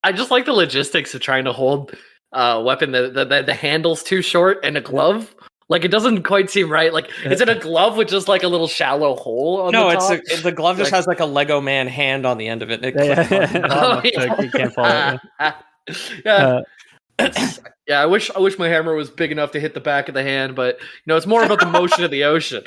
I just like the logistics of trying to hold a weapon that the handle's too short and a glove Like it doesn't quite seem right. Like is it a glove with just like a little shallow hole on No, the top? the glove just has like a Lego man hand on the end of it. It clips on the bottom. So you can't follow it. Yeah. Yeah, I wish my hammer was big enough to hit the back of the hand, but it's more about the motion of the ocean.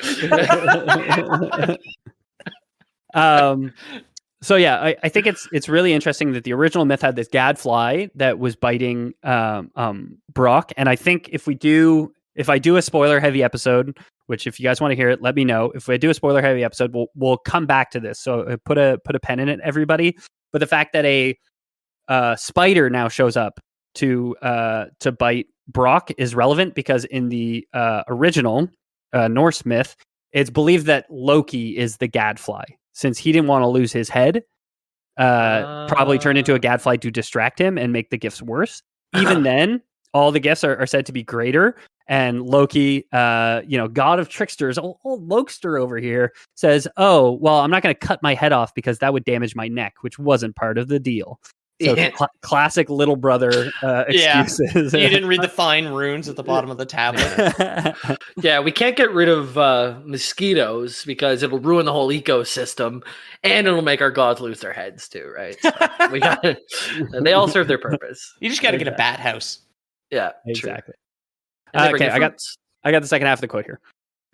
So yeah, I think it's really interesting that the original myth had this gadfly that was biting Brock, and I think if I do a spoiler heavy episode, which if you guys want to hear it, let me know. If I do a spoiler heavy episode, we'll come back to this. So put a pen in it, everybody. But the fact that a spider now shows up to bite Brock is relevant because in the original Norse myth, it's believed that Loki is the gadfly. Since he didn't want to lose his head, probably turned into a gadfly to distract him and make the gifts worse. Even then, all the gifts are said to be greater. And Loki, god of tricksters, old Lokester over here, says, "Oh, well, I'm not going to cut my head off because that would damage my neck, which wasn't part of the deal." So classic little brother excuses. You didn't read the fine runes at the bottom of the tablet. Yeah, we can't get rid of mosquitoes because it'll ruin the whole ecosystem, and it'll make our gods lose their heads too, right? So they all serve their purpose. You just got to get a bat house. Yeah, exactly. Okay, I got the second half of the quote here.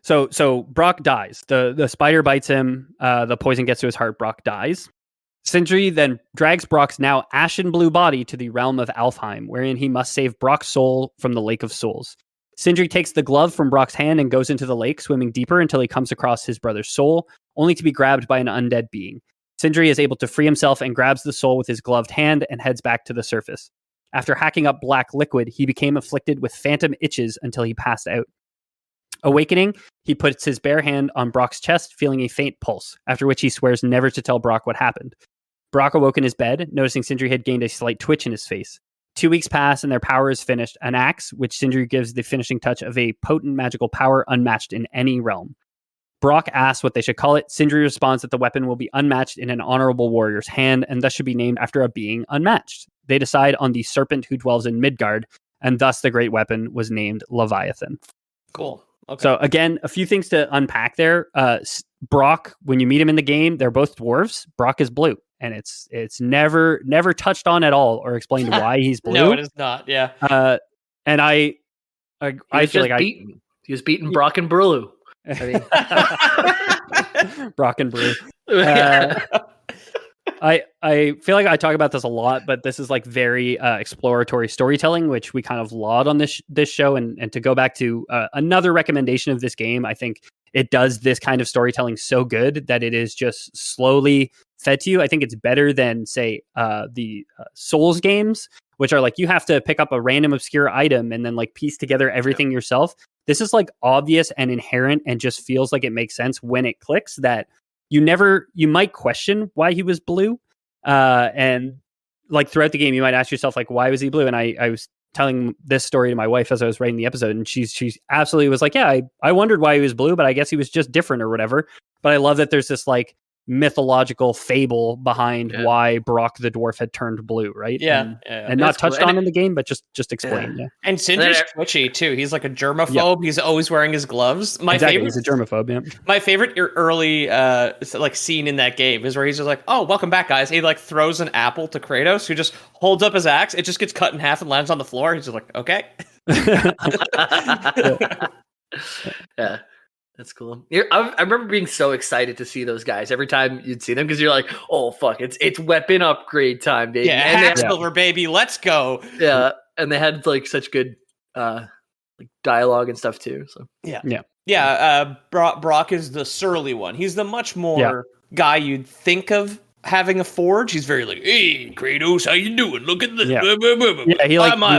So Brock dies. The spider bites him. The poison gets to his heart. Brock dies. Sindri then drags Brock's now ashen blue body to the realm of Alfheim, wherein he must save Brock's soul from the Lake of Souls. Sindri takes the glove from Brock's hand and goes into the lake, swimming deeper until he comes across his brother's soul, only to be grabbed by an undead being. Sindri is able to free himself and grabs the soul with his gloved hand and heads back to the surface. After hacking up black liquid, he became afflicted with phantom itches until he passed out. Awakening, he puts his bare hand on Brock's chest, feeling a faint pulse, after which he swears never to tell Brock what happened. Brock awoke in his bed, noticing Sindri had gained a slight twitch in his face. 2 weeks pass and their power is finished, an axe, which Sindri gives the finishing touch of a potent magical power unmatched in any realm. Brock asks what they should call it. Sindri responds that the weapon will be unmatched in an honorable warrior's hand, and thus should be named after a being unmatched. They decide on the serpent who dwells in Midgard, and thus the great weapon was named Leviathan. Cool. Okay. So again, a few things to unpack there. Brock, when you meet him in the game, they're both dwarves. Brock is blue. And it's never touched on at all or explained why he's blue. No, it is not. Yeah. And I feel like he was beating Brock and Brulu. Brock and Brew. I feel like I talk about this a lot, but this is like very exploratory storytelling, which we kind of laud on this show. And to go back to another recommendation of this game, I think it does this kind of storytelling so good that it is just slowly fed to you. I think it's better than, say, the Souls games, which are like you have to pick up a random obscure item and then like piece together everything yourself. This is like obvious and inherent and just feels like it makes sense when it clicks, that you might question why he was blue. And like throughout the game, you might ask yourself, like, why was he blue? And I was telling this story to my wife as I was writing the episode, and she's absolutely was like, yeah, I wondered why he was blue, but I guess he was just different or whatever. But I love that there's this like mythological fable behind why Brock the dwarf had turned blue, right? And not touched on in the game, but just explained. Yeah. And Sindri's twitchy too. He's like a germaphobe. He's always wearing his gloves. He's a germaphobe. Yeah. My favorite early like scene in that game is where he's just like, "Oh, welcome back, guys." He like throws an apple to Kratos, who just holds up his axe. It just gets cut in half and lands on the floor. He's just like, "Okay." Yeah. That's cool. I remember being so excited to see those guys every time you'd see them because you're like, "Oh fuck, it's weapon upgrade time, baby!" Yeah, and Silver baby, let's go. Yeah, and they had like such good like dialogue and stuff too. So Brock is the surly one. He's the much more guy you'd think of having a forge. He's very like, "Hey, Kratos, how you doing? Look at this."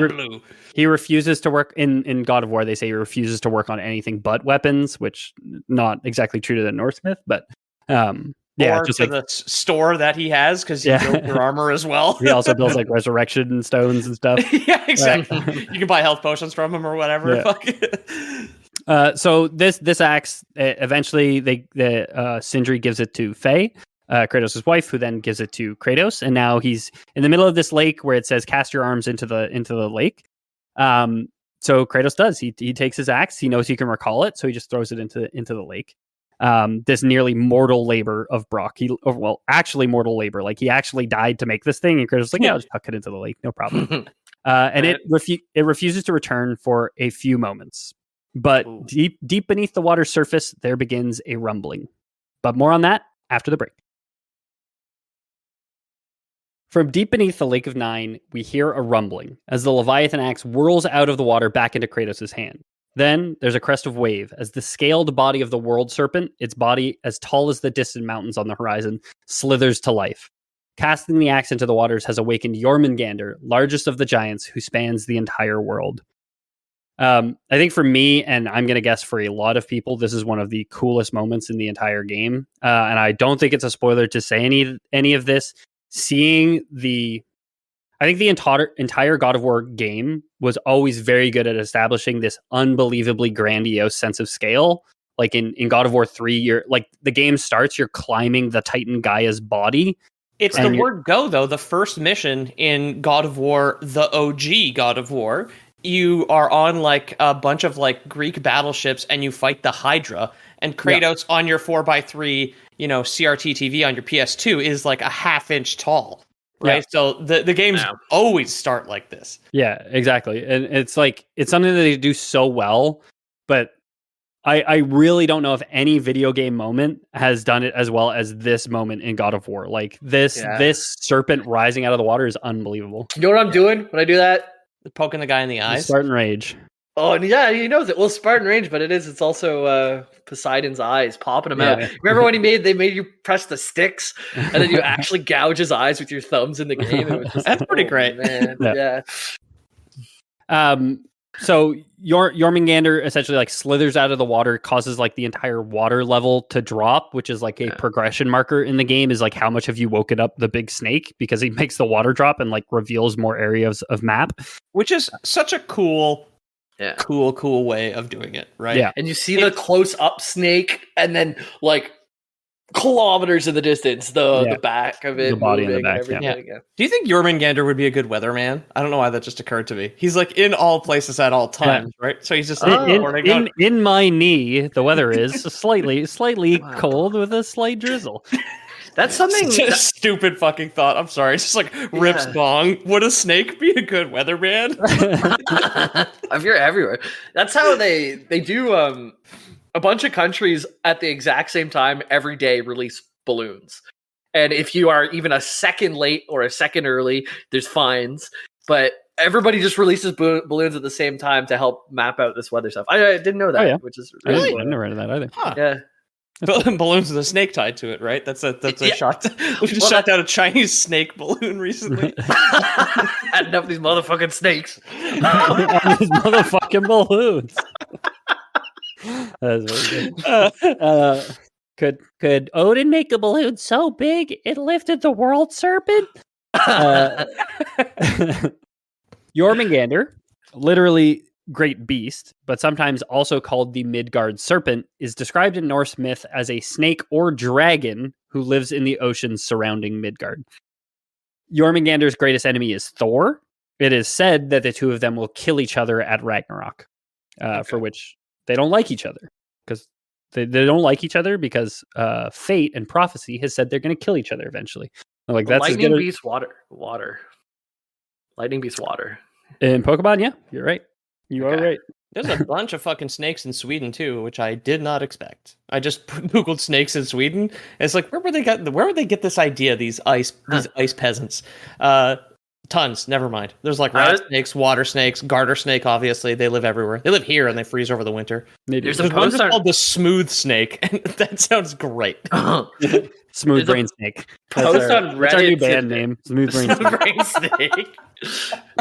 Blue. He refuses to work in God of War. They say he refuses to work on anything but weapons, which not exactly true to the Norse myth, but just like the store that he has because he built your armor as well. He also builds like resurrection stones and stuff. Yeah, exactly. You can buy health potions from him or whatever. Yeah. So this axe eventually Sindri gives it to Faye, Kratos' wife, who then gives it to Kratos, and now he's in the middle of this lake where it says cast your arms into the lake. So Kratos does. He takes his axe. He knows he can recall it, so he just throws it into the lake. This nearly mortal labor of Brock. Actually mortal labor. Like he actually died to make this thing, and Kratos was like, "Yeah, I'll just huck it into the lake, no problem." And it refuses to return for a few moments. But deep beneath the water's surface, there begins a rumbling. But more on that after the break. From deep beneath the Lake of Nine, we hear a rumbling as the Leviathan axe whirls out of the water back into Kratos' hand. Then there's a crest of wave as the scaled body of the world serpent, its body as tall as the distant mountains on the horizon, slithers to life. Casting the axe into the waters has awakened Jormungandr, largest of the giants, who spans the entire world. I think for me, and I'm going to guess for a lot of people, this is one of the coolest moments in the entire game. And I don't think it's a spoiler to say any of this. I think the entire God of War game was always very good at establishing this unbelievably grandiose sense of scale. Like in God of War 3, the game starts, you're climbing the Titan Gaia's body. It's the word go, though. The first mission in God of War, the OG God of War, you are on like a bunch of like Greek battleships and you fight the Hydra. And Kratos on your 4x3, CRT TV on your PS2 is like a half-inch tall, right? Yeah. So the games always start like this. Yeah, exactly. And it's something that they do so well, but I really don't know if any video game moment has done it as well as this moment in God of War. Like this serpent rising out of the water is unbelievable. You know what I'm doing when I do that? Poking the guy in the eyes. Spartan Rage. Oh, and yeah, he knows it. Well, Spartan Rage, but it's also Poseidon's eyes, popping him out. Remember when they made you press the sticks and then you actually gouge his eyes with your thumbs in the game? It was just, that's pretty great. Man. Yeah. So Jormungandr essentially like slithers out of the water, causes like the entire water level to drop, which is like a progression marker in the game, is like how much have you woken up the big snake, because he makes the water drop and like reveals more areas of map. Which is such a cool way of doing it, right? Yeah. And you see the close-up snake, and then like kilometers in the distance, the back of it, the body in the back. Yeah. Do you think Jormungandr would be a good weatherman? I don't know why that just occurred to me. He's like in all places at all times, right? So he's just in my knee. The weather is slightly cold with a slight drizzle. That's something. It's a stupid fucking thought. I'm sorry. It's just like rips bong. Would a snake be a good weatherman? If you're everywhere, that's how they do. A bunch of countries at the exact same time every day release balloons, and if you are even a second late or a second early, there's fines. But everybody just releases balloons at the same time to help map out this weather stuff. I didn't know that, which is really I never read that either. Huh. Yeah. Balloons with a snake tied to it, right? That's a shot. We just shot down a Chinese snake balloon recently. Adding up these motherfucking snakes. These motherfucking balloons. That's very good. Could Odin make a balloon so big it lifted the world serpent? Jormungandr, literally great beast, but sometimes also called the Midgard serpent, is described in Norse myth as a snake or dragon who lives in the oceans surrounding Midgard. Jormungandr's greatest enemy is Thor. It is said that the two of them will kill each other at Ragnarok, for which they don't like each other, because they don't like each other because fate and prophecy has said they're going to kill each other eventually. Like that's lightning beats water. Lightning beats water. In Pokemon, yeah, you're right. You are right. There's a bunch of fucking snakes in Sweden too, which I did not expect. I just googled snakes in Sweden. And it's like, where would they get this idea? These ice peasants. Tons. Never mind. There's like rat snakes, water snakes, garter snake. Obviously, they live everywhere. They live here and they freeze over the winter. There's one called the smooth snake, and that sounds great. Smooth brain snake. Post on Reddit. That's our new band name. Smooth brain snake.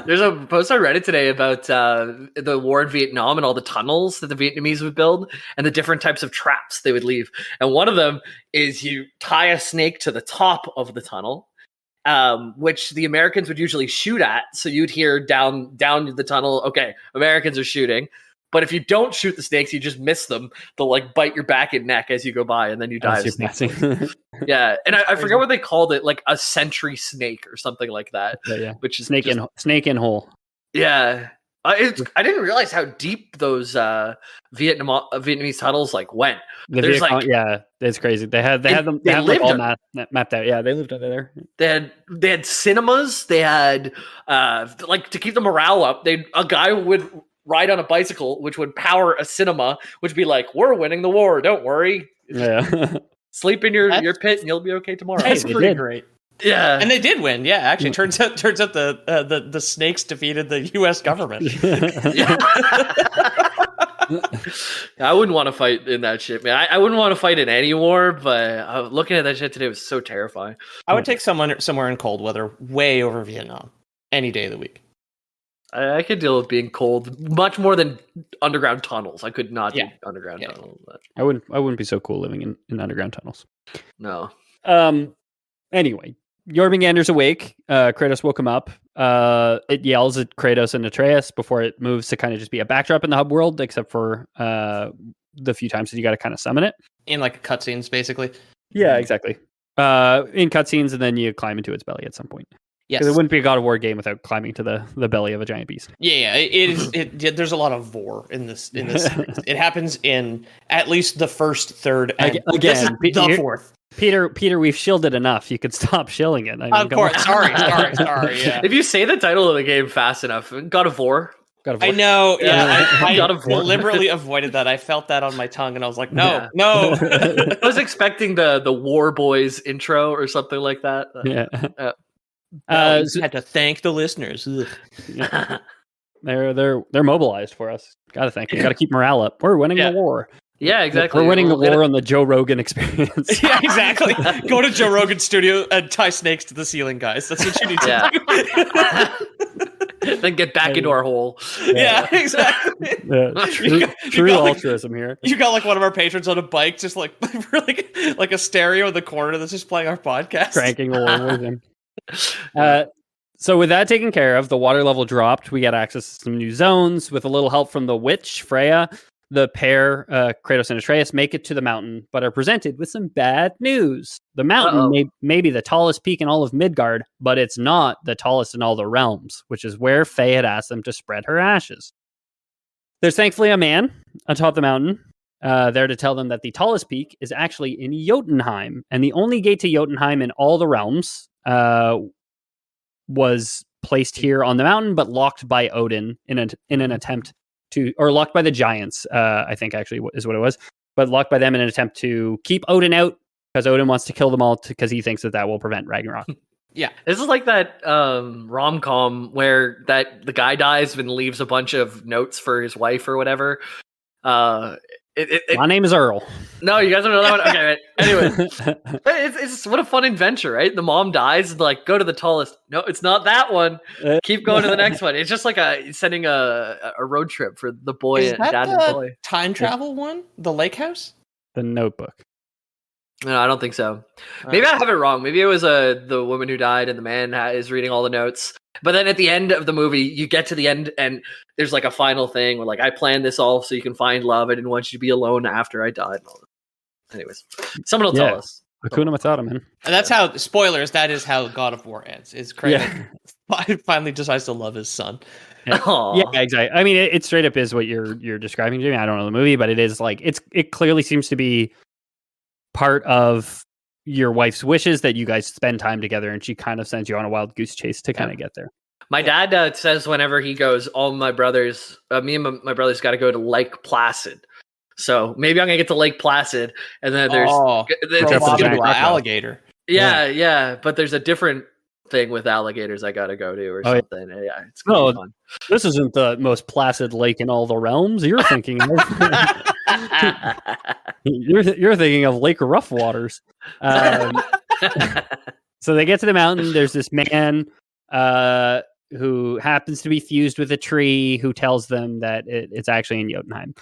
There's a post on Reddit today about the war in Vietnam and all the tunnels that the Vietnamese would build and the different types of traps they would leave. And one of them is you tie a snake to the top of the tunnel, which the Americans would usually shoot at. So you'd hear down the tunnel, okay, Americans are shooting. But if you don't shoot the snakes, you just miss them. They'll like bite your back and neck as you go by, and then you die. Yeah, and I forget what they called it, like a sentry snake or something like that. Yeah. Which is snake in hole. Yeah. I didn't realize how deep those Vietnamese tunnels like went. The There's Viet Cong- like yeah, it's crazy. They had them lived all under- mapped out. Yeah, they lived under there. they had cinemas. They had like to keep the morale up. A guy would ride on a bicycle, which would power a cinema, which would be like, "We're winning the war. Don't worry. Yeah. Sleep in your pit, and you'll be okay tomorrow." That's they pretty did. great. Yeah, And they did win. Yeah, actually, turns out the snakes defeated the U.S. government. I wouldn't want to fight in that shit, man. I wouldn't want to fight in any war, but looking at that shit today was so terrifying. I would take someone somewhere in cold weather way over Vietnam any day of the week. I could deal with being cold much more than underground tunnels. I could not do underground Yeah. tunnels. But I wouldn't be so cool living in underground tunnels. no. Anyway, Jormungandr's awake. Kratos woke him up. It yells at Kratos and Atreus before it moves to kind of just be a backdrop in the hub world, except for the few times that you got to kind of summon it. In like cutscenes, basically. Yeah, exactly. In cutscenes, and then you climb into its belly at some point. Yes. Because it wouldn't be a God of War game without climbing to the belly of a giant beast. Yeah, there's a lot of vor in this series. It happens in at least the first third and Again, the fourth. Peter, we've shielded enough. You could stop shilling it. I mean, Of course. Sorry. Yeah. If you say the title of the game fast enough, God of War. God of War. I know. Yeah, I God of War. deliberately avoided that. I felt that on my tongue, and I was like, no. I was expecting the War Boys intro or something like that. Yeah. You had to thank the listeners. They're mobilized for us. Gotta thank them. Gotta keep morale up. We're winning the war. Yeah, exactly. We're winning the war on the Joe Rogan experience. Yeah, exactly. Go to Joe Rogan's studio and tie snakes to the ceiling, guys. That's what you need to do. Then get back into our hole. Yeah, exactly. True altruism here. You got like one of our patrons on a bike, just like like a stereo in the corner that's just playing our podcast. Cranking the war with him. So with that taken care of, the water level dropped. We got access to some new zones. With a little help from the witch, Freya, the pair, Kratos and Atreus, make it to the mountain, but are presented with some bad news. The mountain may be the tallest peak in all of Midgard, but it's not the tallest in all the realms, which is where Faye had asked them to spread her ashes. There's thankfully a man atop the mountain, there to tell them that the tallest peak is actually in Jotunheim, and the only gate to Jotunheim in all the realms was placed here on the mountain, but locked by Odin in an attempt to, or locked by the giants, I think actually is what it was, but locked by them in an attempt to keep Odin out, because Odin wants to kill them all because he thinks that will prevent Ragnarok. Yeah, this is like that rom-com where the guy dies and leaves a bunch of notes for his wife or whatever. My name is Earl. No, you guys don't know that one? Okay, right. Anyway. It's what a fun adventure, right? The mom dies and like, go to the tallest. No, it's not that one. Keep going to the next one. It's just like sending a road trip for the boy Is and that dad and the boy. time travel one? The lake house? The Notebook. No, I don't think so. Maybe I have it wrong. Maybe it was the woman who died and the man is reading all the notes. But then at the end of the movie, you get to the end and there's like a final thing where like, I planned this all so you can find love. I didn't want you to be alone after I died. And all that. Anyways, someone will tell us. Hakuna Matata, man. And that's how, spoilers, that is how God of War ends. Is Kratos finally decides to love his son. Yeah, exactly. I mean, it straight up is what you're describing, Jimmy. I don't know the movie, but it is like, it clearly seems to be part of your wife's wishes that you guys spend time together, and she kind of sends you on a wild goose chase to kind of get there. My dad says whenever he goes, all my brothers, me and my brothers got to go to Lake Placid. So maybe I'm gonna get to Lake Placid, and then there's alligator. Yeah, but there's a different thing with alligators I got to go to or something. Yeah, it's gonna be fun. This isn't the most placid lake in all the realms. You're thinking of you're thinking of Lake Rough Waters. So they get to the mountain. There's this man who happens to be fused with a tree, who tells them that it's actually in Jotunheim.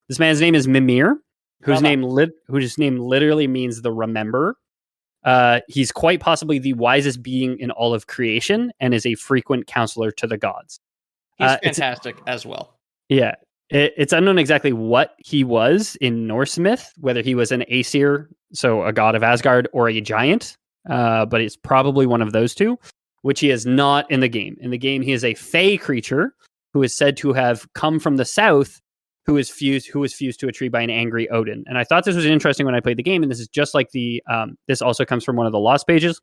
This man's name is Mimir, whose name literally means the remember. He's quite possibly the wisest being in all of creation and is a frequent counselor to the gods. He's fantastic as well. Yeah. It's unknown exactly what he was in Norse myth, whether he was an Aesir, so a god of Asgard, or a giant, but it's probably one of those two, which he is not in the game. In the game, he is a fey creature who is said to have come from the south, who was fused to a tree by an angry Odin. And I thought this was interesting when I played the game, and this is just like this also comes from one of the Lost pages,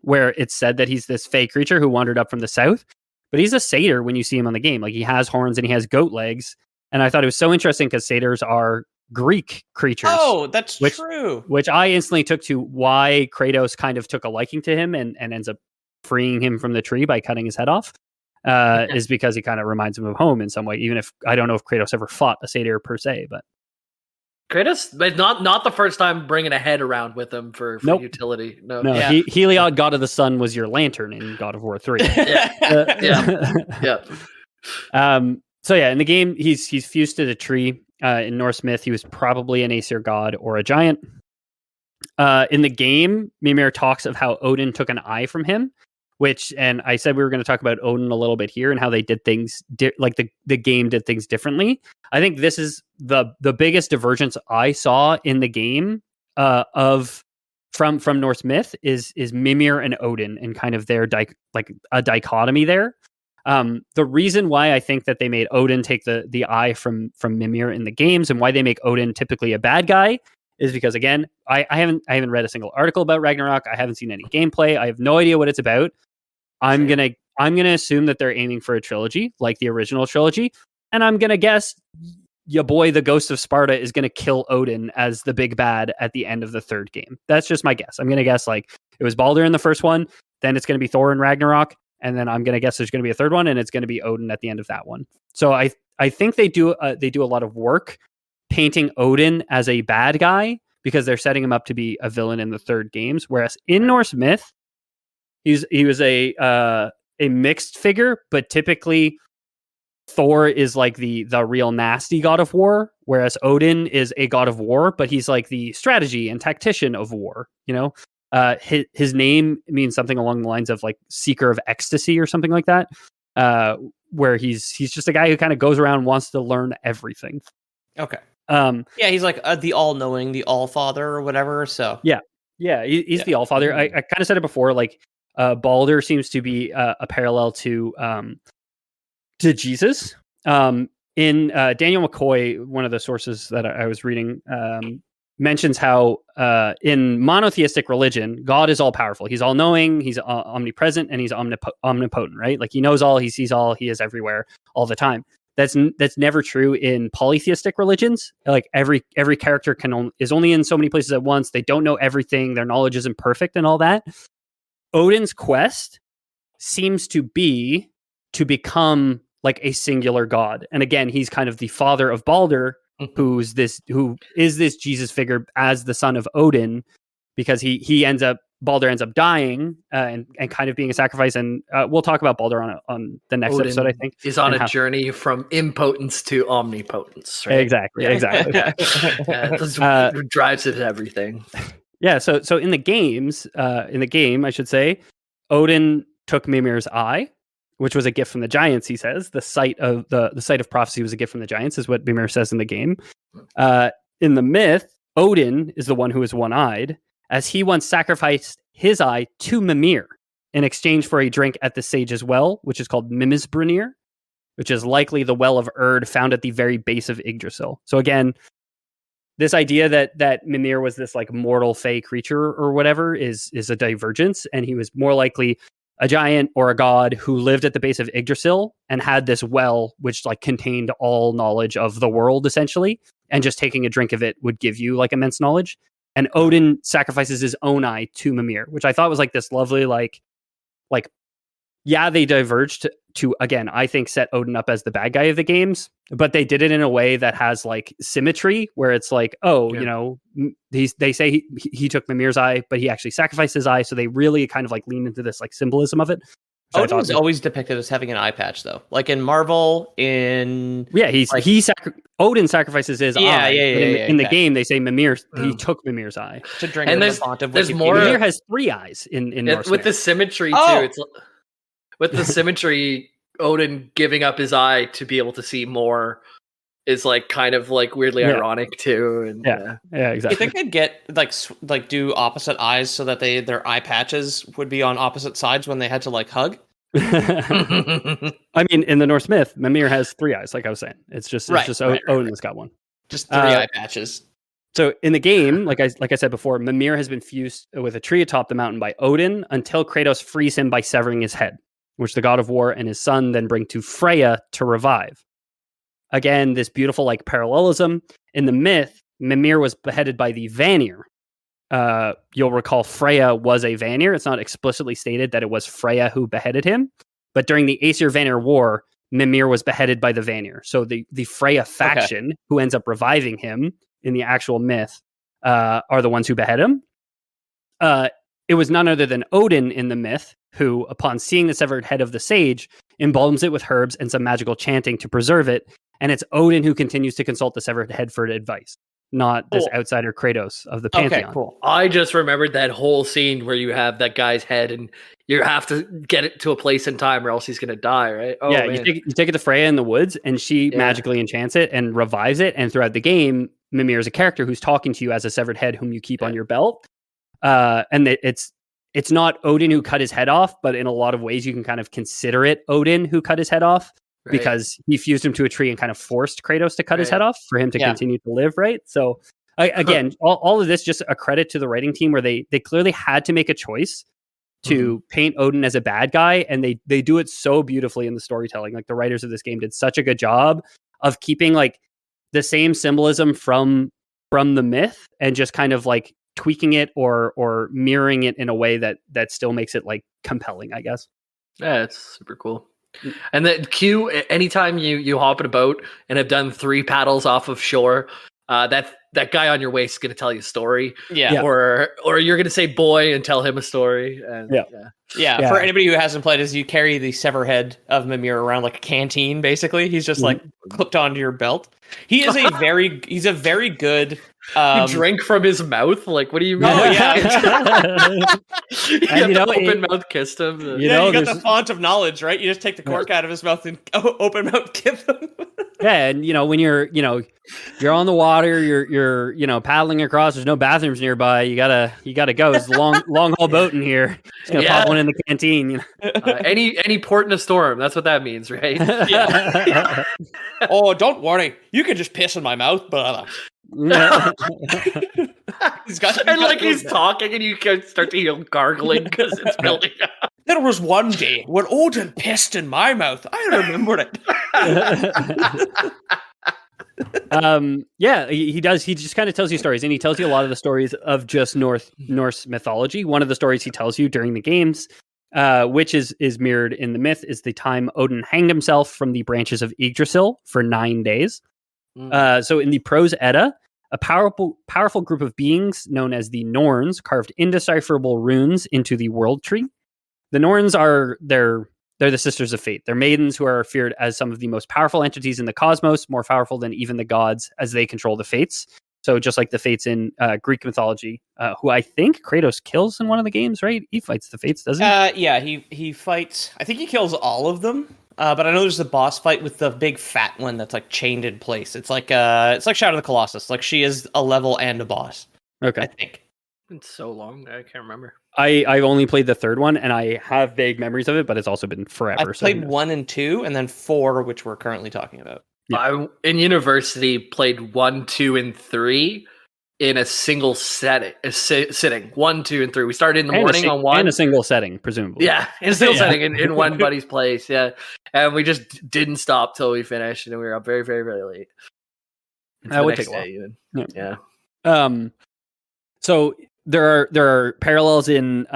where it's said that he's this fey creature who wandered up from the south, but he's a satyr when you see him on the game. Like, he has horns and he has goat legs. And I thought it was so interesting because satyrs are Greek creatures. Oh, that's true. Which I instantly took to why Kratos kind of took a liking to him and ends up freeing him from the tree by cutting his head off, is because he kind of reminds him of home in some way, even if I don't know if Kratos ever fought a satyr per se, but Kratos, but not the first time bringing a head around with him for Nope. utility. No. Heliod, god of the sun, was your lantern in God of War 3. Yeah. So yeah, in the game, he's fused to the tree. In Norse myth, he was probably an Aesir god or a giant. In the game, Mimir talks of how Odin took an eye from him, and I said we were going to talk about Odin a little bit here and how they did things like the game did things differently. I think this is the biggest divergence I saw in the game from Norse myth is Mimir and Odin and kind of their a dichotomy there. The reason why I think that they made Odin take the eye from Mimir in the games and why they make Odin typically a bad guy is because, again, I haven't read a single article about Ragnarok. I haven't seen any gameplay. I have no idea what it's about. I'm gonna assume that they're aiming for a trilogy like the original trilogy, and I'm gonna guess your boy, the Ghost of Sparta, is gonna kill Odin as the big bad at the end of the third game. That's just my guess. I'm gonna guess like it was Baldur in the first one, then it's gonna be Thor in Ragnarok, and then I'm gonna guess there's gonna be a third one, and it's gonna be Odin at the end of that one. So I think they do a lot of work painting Odin as a bad guy because they're setting him up to be a villain in the third games. Whereas in Norse myth, he was a mixed figure, but typically Thor is like the real nasty god of war, whereas Odin is a god of war, but he's like the strategy and tactician of war. You know, his name means something along the lines of like seeker of ecstasy or something like that. Where he's just a guy who kind of goes around and wants to learn everything. Okay. He's like the all-knowing, the all-father or whatever. So he's the all-father. I kind of said it before. Like Baldur seems to be a parallel to Jesus. In Daniel McCoy, one of the sources that I was reading, mentions how in monotheistic religion, God is all-powerful. He's all-knowing, he's omnipresent, and he's omnipotent, right? Like he knows all, he sees all, he is everywhere all the time. That's never true in polytheistic religions. Like every character is only in so many places at once. They don't know everything. Their knowledge isn't perfect and all that. Odin's quest seems to be to become like a singular god. And again, he's kind of the father of Baldur, who is this Jesus figure as the son of Odin, because Baldur ends up dying and kind of being a sacrifice. And we'll talk about Baldur on the next Odin episode, I think. Is on a journey from impotence to omnipotence, right? Exactly. That's what drives his everything. Yeah, so in the game, I should say, Odin took Mimir's eye, which was a gift from the giants, he says. The site of the site of prophecy was a gift from the giants, is what Mimir says in the game. In the myth, Odin is the one who is one-eyed, as he once sacrificed his eye to Mimir in exchange for a drink at the sage's well, which is called Mimisbrunir, which is likely the well of Erd found at the very base of Yggdrasil. So again, this idea that Mimir was this like mortal fey creature or whatever is a divergence, and he was more likely a giant or a god who lived at the base of Yggdrasil and had this well which like contained all knowledge of the world essentially, and just taking a drink of it would give you like immense knowledge. And Odin sacrifices his own eye to Mimir, which I thought was like this lovely they diverged to again, I think, set Odin up as the bad guy of the games, but they did it in a way that has like symmetry, where it's like, you know, they say he took Mimir's eye, but he actually sacrificed his eye, so they really kind of like lean into this like symbolism of it. Odin was always depicted as having an eye patch, though. Like in Marvel, Odin sacrifices his eye. In the game, they say Mimir he took Mimir's eye to drink. And there's more. Mimir has 3 eyes in Norse with the symmetry too. It's with the symmetry. Odin giving up his eye to be able to see more is like kind of like weirdly ironic too. And yeah, exactly. You think they'd get like do opposite eyes so that their eye patches would be on opposite sides when they had to like hug? I mean, in the Norse myth, Mimir has 3 eyes, like I was saying. It's just Odin has got one. Just 3 eye patches. So in the game, like I said before, Mimir has been fused with a tree atop the mountain by Odin until Kratos frees him by severing his head, which the god of war and his son then bring to Freya to revive. Again, this beautiful like parallelism. In the myth, Mimir was beheaded by the Vanir. You'll recall Freya was a Vanir. It's not explicitly stated that it was Freya who beheaded him, but during the Aesir-Vanir War, Mimir was beheaded by the Vanir. So the Freya faction, who ends up reviving him in the actual myth, are the ones who behead him. It was none other than Odin in the myth who, upon seeing the severed head of the sage, embalms it with herbs and some magical chanting to preserve it. And it's Odin who continues to consult the severed head for advice, not this outsider Kratos of the Pantheon. Okay, cool. I just remembered that whole scene where you have that guy's head and you have to get it to a place in time or else he's going to die, right? Oh, yeah, man. you take it to Freya in the woods and she magically enchants it and revives it. And throughout the game, Mimir is a character who's talking to you as a severed head whom you keep on your belt. And it's not Odin who cut his head off, but in a lot of ways you can kind of consider it Odin who cut his head off. Right. Because he fused him to a tree and kind of forced Kratos to cut his head off for him to continue to live, right? So, again, all of this just a credit to the writing team where they clearly had to make a choice to paint Odin as a bad guy, and they do it so beautifully in the storytelling. Like, the writers of this game did such a good job of keeping, like, the same symbolism from the myth and just kind of, like, tweaking it or mirroring it in a way that still makes it, like, compelling, I guess. Yeah, it's super cool. And the Q, anytime you hop in a boat and have done 3 paddles off of shore, that guy on your waist is going to tell you a story. Yeah. Or you're going to say boy and tell him a story. And, yeah. For anybody who hasn't played, as you carry the severed head of Mimir around like a canteen, basically. He's just like clipped onto your belt. He is he's a very good. You drink from his mouth? Like, what do you mean? Oh, yeah. And open mouth kissed him. You got the font of knowledge, right? You just take the cork out of his mouth and open mouth kiss him. Yeah, and when you're on the water, you're paddling across. There's no bathrooms nearby. You gotta go. It's a long haul boat in here. Just gonna pop one in the canteen. Any port in a storm. That's what that means, right? Yeah. Oh, don't worry. You can just piss in my mouth, brother. He's talking, and you can start to hear gargling because it's building up. There was one day when Odin pissed in my mouth. I remember it. He does. He just kind of tells you stories, and he tells you a lot of the stories of just Norse mythology. One of the stories he tells you during the games, which is mirrored in the myth, is the time Odin hanged himself from the branches of Yggdrasil for 9 days. So in the Prose Edda, a powerful group of beings known as the Norns carved indecipherable runes into the world tree. The Norns they're the sisters of fate. They're maidens who are feared as some of the most powerful entities in the cosmos, more powerful than even the gods, as they control the fates. So just like the fates in Greek mythology, who I think Kratos kills in one of the games, right? He fights the fates, doesn't he? Yeah, he fights. I think he kills all of them. But I know there's the boss fight with the big fat one that's like chained in place. It's like Shadow of the Colossus. Like, she is a level and a boss. Okay. I think. It's so long, I can't remember. I've only played the 3rd one, and I have vague memories of it, but it's also been forever. I played 1 and 2, and then 4, which we're currently talking about. Yeah. I, in university, played 1, 2, and 3 in a single sitting. 1, 2, and 3. We started in the morning on 1. In a single setting, presumably. Yeah, in a single setting in one buddy's place. Yeah, and we just didn't stop till we finished, and we were up very, very, very late. That would take a while. Even. Yeah. So there are parallels in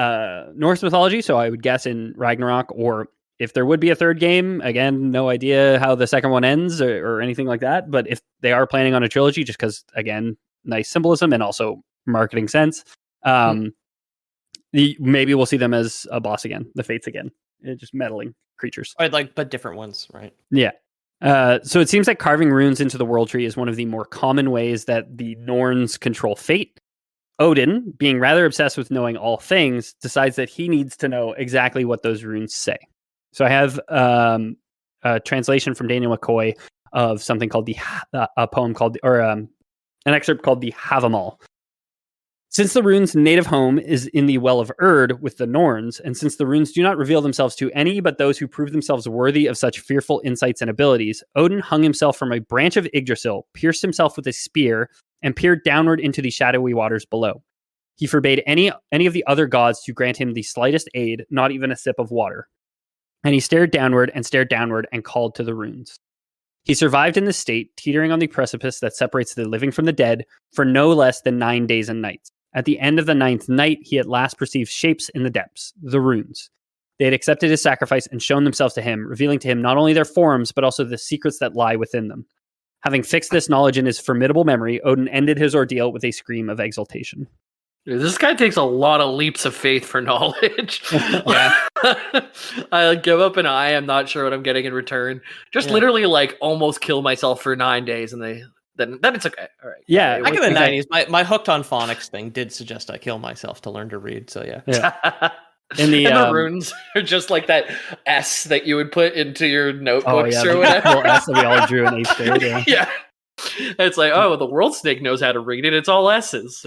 Norse mythology. So I would guess in Ragnarok, or if there would be a 3rd game, again, no idea how the second one ends or anything like that. But if they are planning on a trilogy, just because, again, nice symbolism and also marketing sense, maybe we'll see them as a boss again, the Fates again, just meddling creatures. But different ones, right? Yeah. So it seems like carving runes into the world tree is one of the more common ways that the Norns control fate. Odin, being rather obsessed with knowing all things, decides that he needs to know exactly what those runes say. So I have a translation from Daniel McCoy of something called a poem called, an excerpt called the Havamal. Since the rune's native home is in the Well of Erd with the Norns, and since the runes do not reveal themselves to any but those who prove themselves worthy of such fearful insights and abilities, Odin hung himself from a branch of Yggdrasil, pierced himself with a spear, and peered downward into the shadowy waters below. He forbade any of the other gods to grant him the slightest aid, not even a sip of water. And he stared downward and called to the runes. He survived in this state, teetering on the precipice that separates the living from the dead, for no less than 9 days and nights. At the end of the 9th night, he at last perceived shapes in the depths, the runes. They had accepted his sacrifice and shown themselves to him, revealing to him not only their forms, but also the secrets that lie within them. Having fixed this knowledge in his formidable memory, Odin ended his ordeal with a scream of exultation. Dude, this guy takes a lot of leaps of faith for knowledge. Yeah. I give up an eye. I'm not sure what I'm getting in return. Just literally like almost kill myself for 9 days, and then it's okay. All right. Yeah. Back in the 90s, my hooked on phonics thing did suggest I kill myself to learn to read. So yeah. And the runes are just like that S that you would put into your notebooks or the whatever. little S that we all drew in 8th grade. Yeah. Yeah. It's like, oh, the world snake knows how to read it. It's all S's.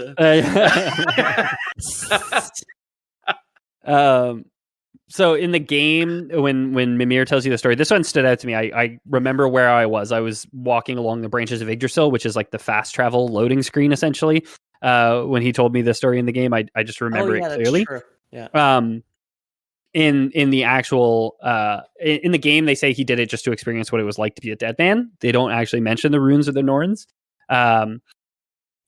So in the game, when Mimir tells you the story, this one stood out to me. I remember where I was. I was walking along the branches of Yggdrasil, which is like the fast travel loading screen, essentially. When he told me the story in the game, I just remember it clearly. Yeah. In the actual in the game, they say he did it just to experience what it was like to be a dead man. They don't actually mention the runes or the Norns.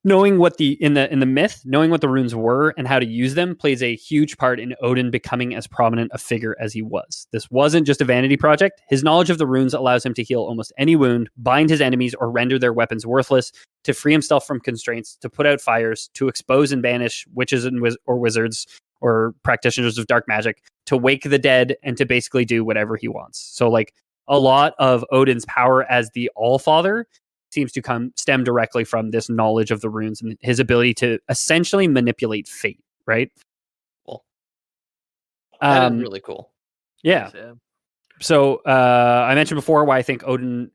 Knowing what in the myth, knowing what the runes were and how to use them plays a huge part in Odin becoming as prominent a figure as he was. This wasn't just a vanity project. His knowledge of the runes allows him to heal almost any wound, bind his enemies, or render their weapons worthless, to free himself from constraints, to put out fires, to expose and banish witches or wizards or practitioners of dark magic, to wake the dead, and to basically do whatever he wants. So like a lot of Odin's power as the All-Father seems to stem directly from this knowledge of the runes and his ability to essentially manipulate fate, right? Cool. That is really cool. Yeah. So I mentioned before why I think Odin,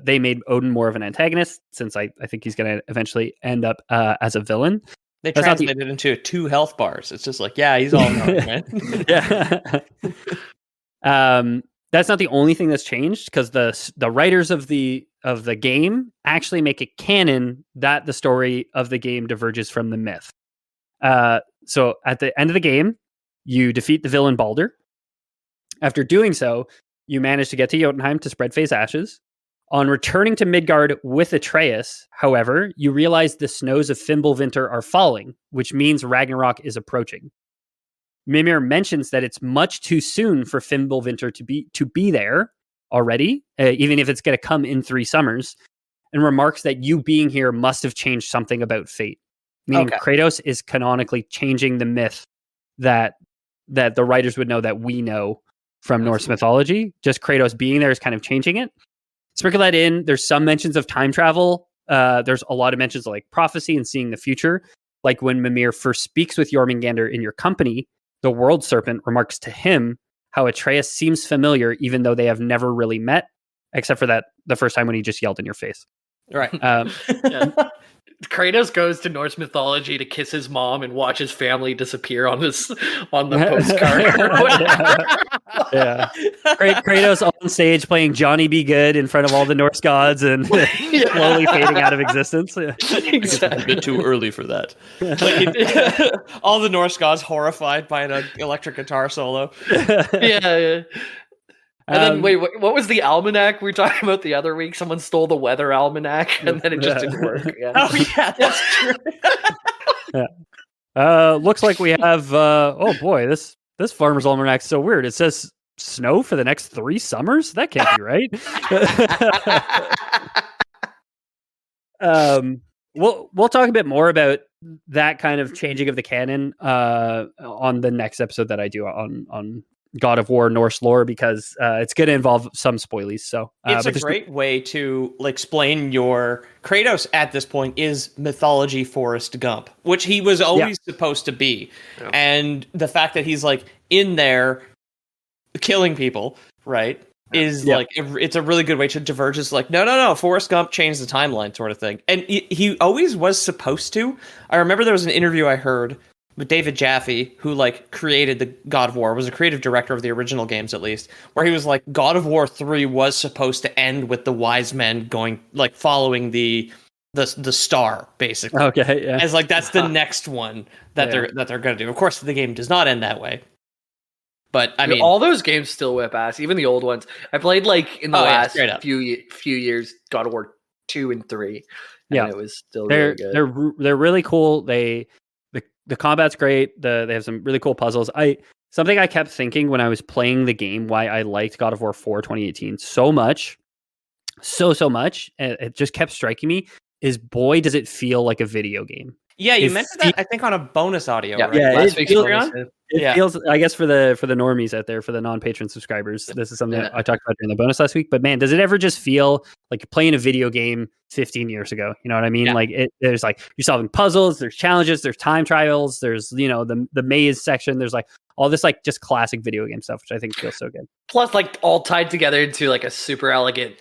they made Odin more of an antagonist, since I think he's going to eventually end up as a villain. They translated it into 2 health bars. It's just like, yeah, he's all knowing, man. Yeah. That's not the only thing that's changed, because the writers of the game actually make it canon that the story of the game diverges from the myth. So at the end of the game, you defeat the villain Baldur. After doing so, you manage to get to Jotunheim to spread Faye's ashes. On returning to Midgard with Atreus, however, you realize the snows of Fimbulvinter are falling, which means Ragnarok is approaching. Mimir mentions that it's much too soon for Fimbulvinter to be there already, even if it's going to come in 3 summers, and remarks that you being here must have changed something about fate. Meaning Kratos is canonically changing the myth that the writers would know that we know from Norse mythology. Just Kratos being there is kind of changing it. Sprinkle that in. There's some mentions of time travel. There's a lot of mentions of like prophecy and seeing the future. Like when Mimir first speaks with Jormungandr in your company, the World Serpent remarks to him how Atreus seems familiar, even though they have never really met, except for that the first time when he just yelled in your face. Right. Kratos goes to Norse mythology to kiss his mom and watch his family disappear on the postcard. Or whatever. Yeah. Kratos on stage playing Johnny Be Good in front of all the Norse gods and slowly fading out of existence. Yeah. Exactly. A bit too early for that. All the Norse gods horrified by an electric guitar solo. Yeah. And then, wait, what was the almanac we were talking about the other week? Someone stole the weather almanac, and then it just didn't work. Yeah. Oh, yeah, that's true. Looks like we have, oh boy, this farmer's almanac's so weird. It says snow for the next 3 summers? That can't be right. We'll talk a bit more about that kind of changing of the canon on the next episode that I do on God of War Norse lore, because it's going to involve some spoilies. So it's a great way to explain your Kratos at this point is mythology Forrest Gump, which he was always supposed to be. Yeah. And the fact that he's like in there killing people, right? is like it's a really good way to diverge. It's like no, Forrest Gump changed the timeline sort of thing, and he always was supposed to. I remember there was an interview I heard with David Jaffe, who like created the God of War, was a creative director of the original games at least, where he was like, God of War 3 was supposed to end with the wise men going like following the star basically. Okay, yeah. As like that's the next one that they're gonna do. Of course, the game does not end that way. But I mean, all those games still whip ass, even the old ones. I played like in the last few years, God of War 2 and 3. And it was still really good. They're really cool. The combat's great. They have some really cool puzzles. Something I kept thinking when I was playing the game, why I liked God of War 4 2018 so much, so much, and it just kept striking me, is boy, does it feel like a video game. Yeah, you mentioned that, I think, on a bonus audio, right? Yeah, it feels, I guess, for the normies out there, for the non-patron subscribers, this is something that I talked about during the bonus last week. But man, does it ever just feel like you're playing a video game 15 years ago? You know what I mean? Like there's like you're solving puzzles, there's challenges, there's time trials, there's the maze section, there's like all this like just classic video game stuff, which I think feels so good. Plus, like all tied together into like a super elegant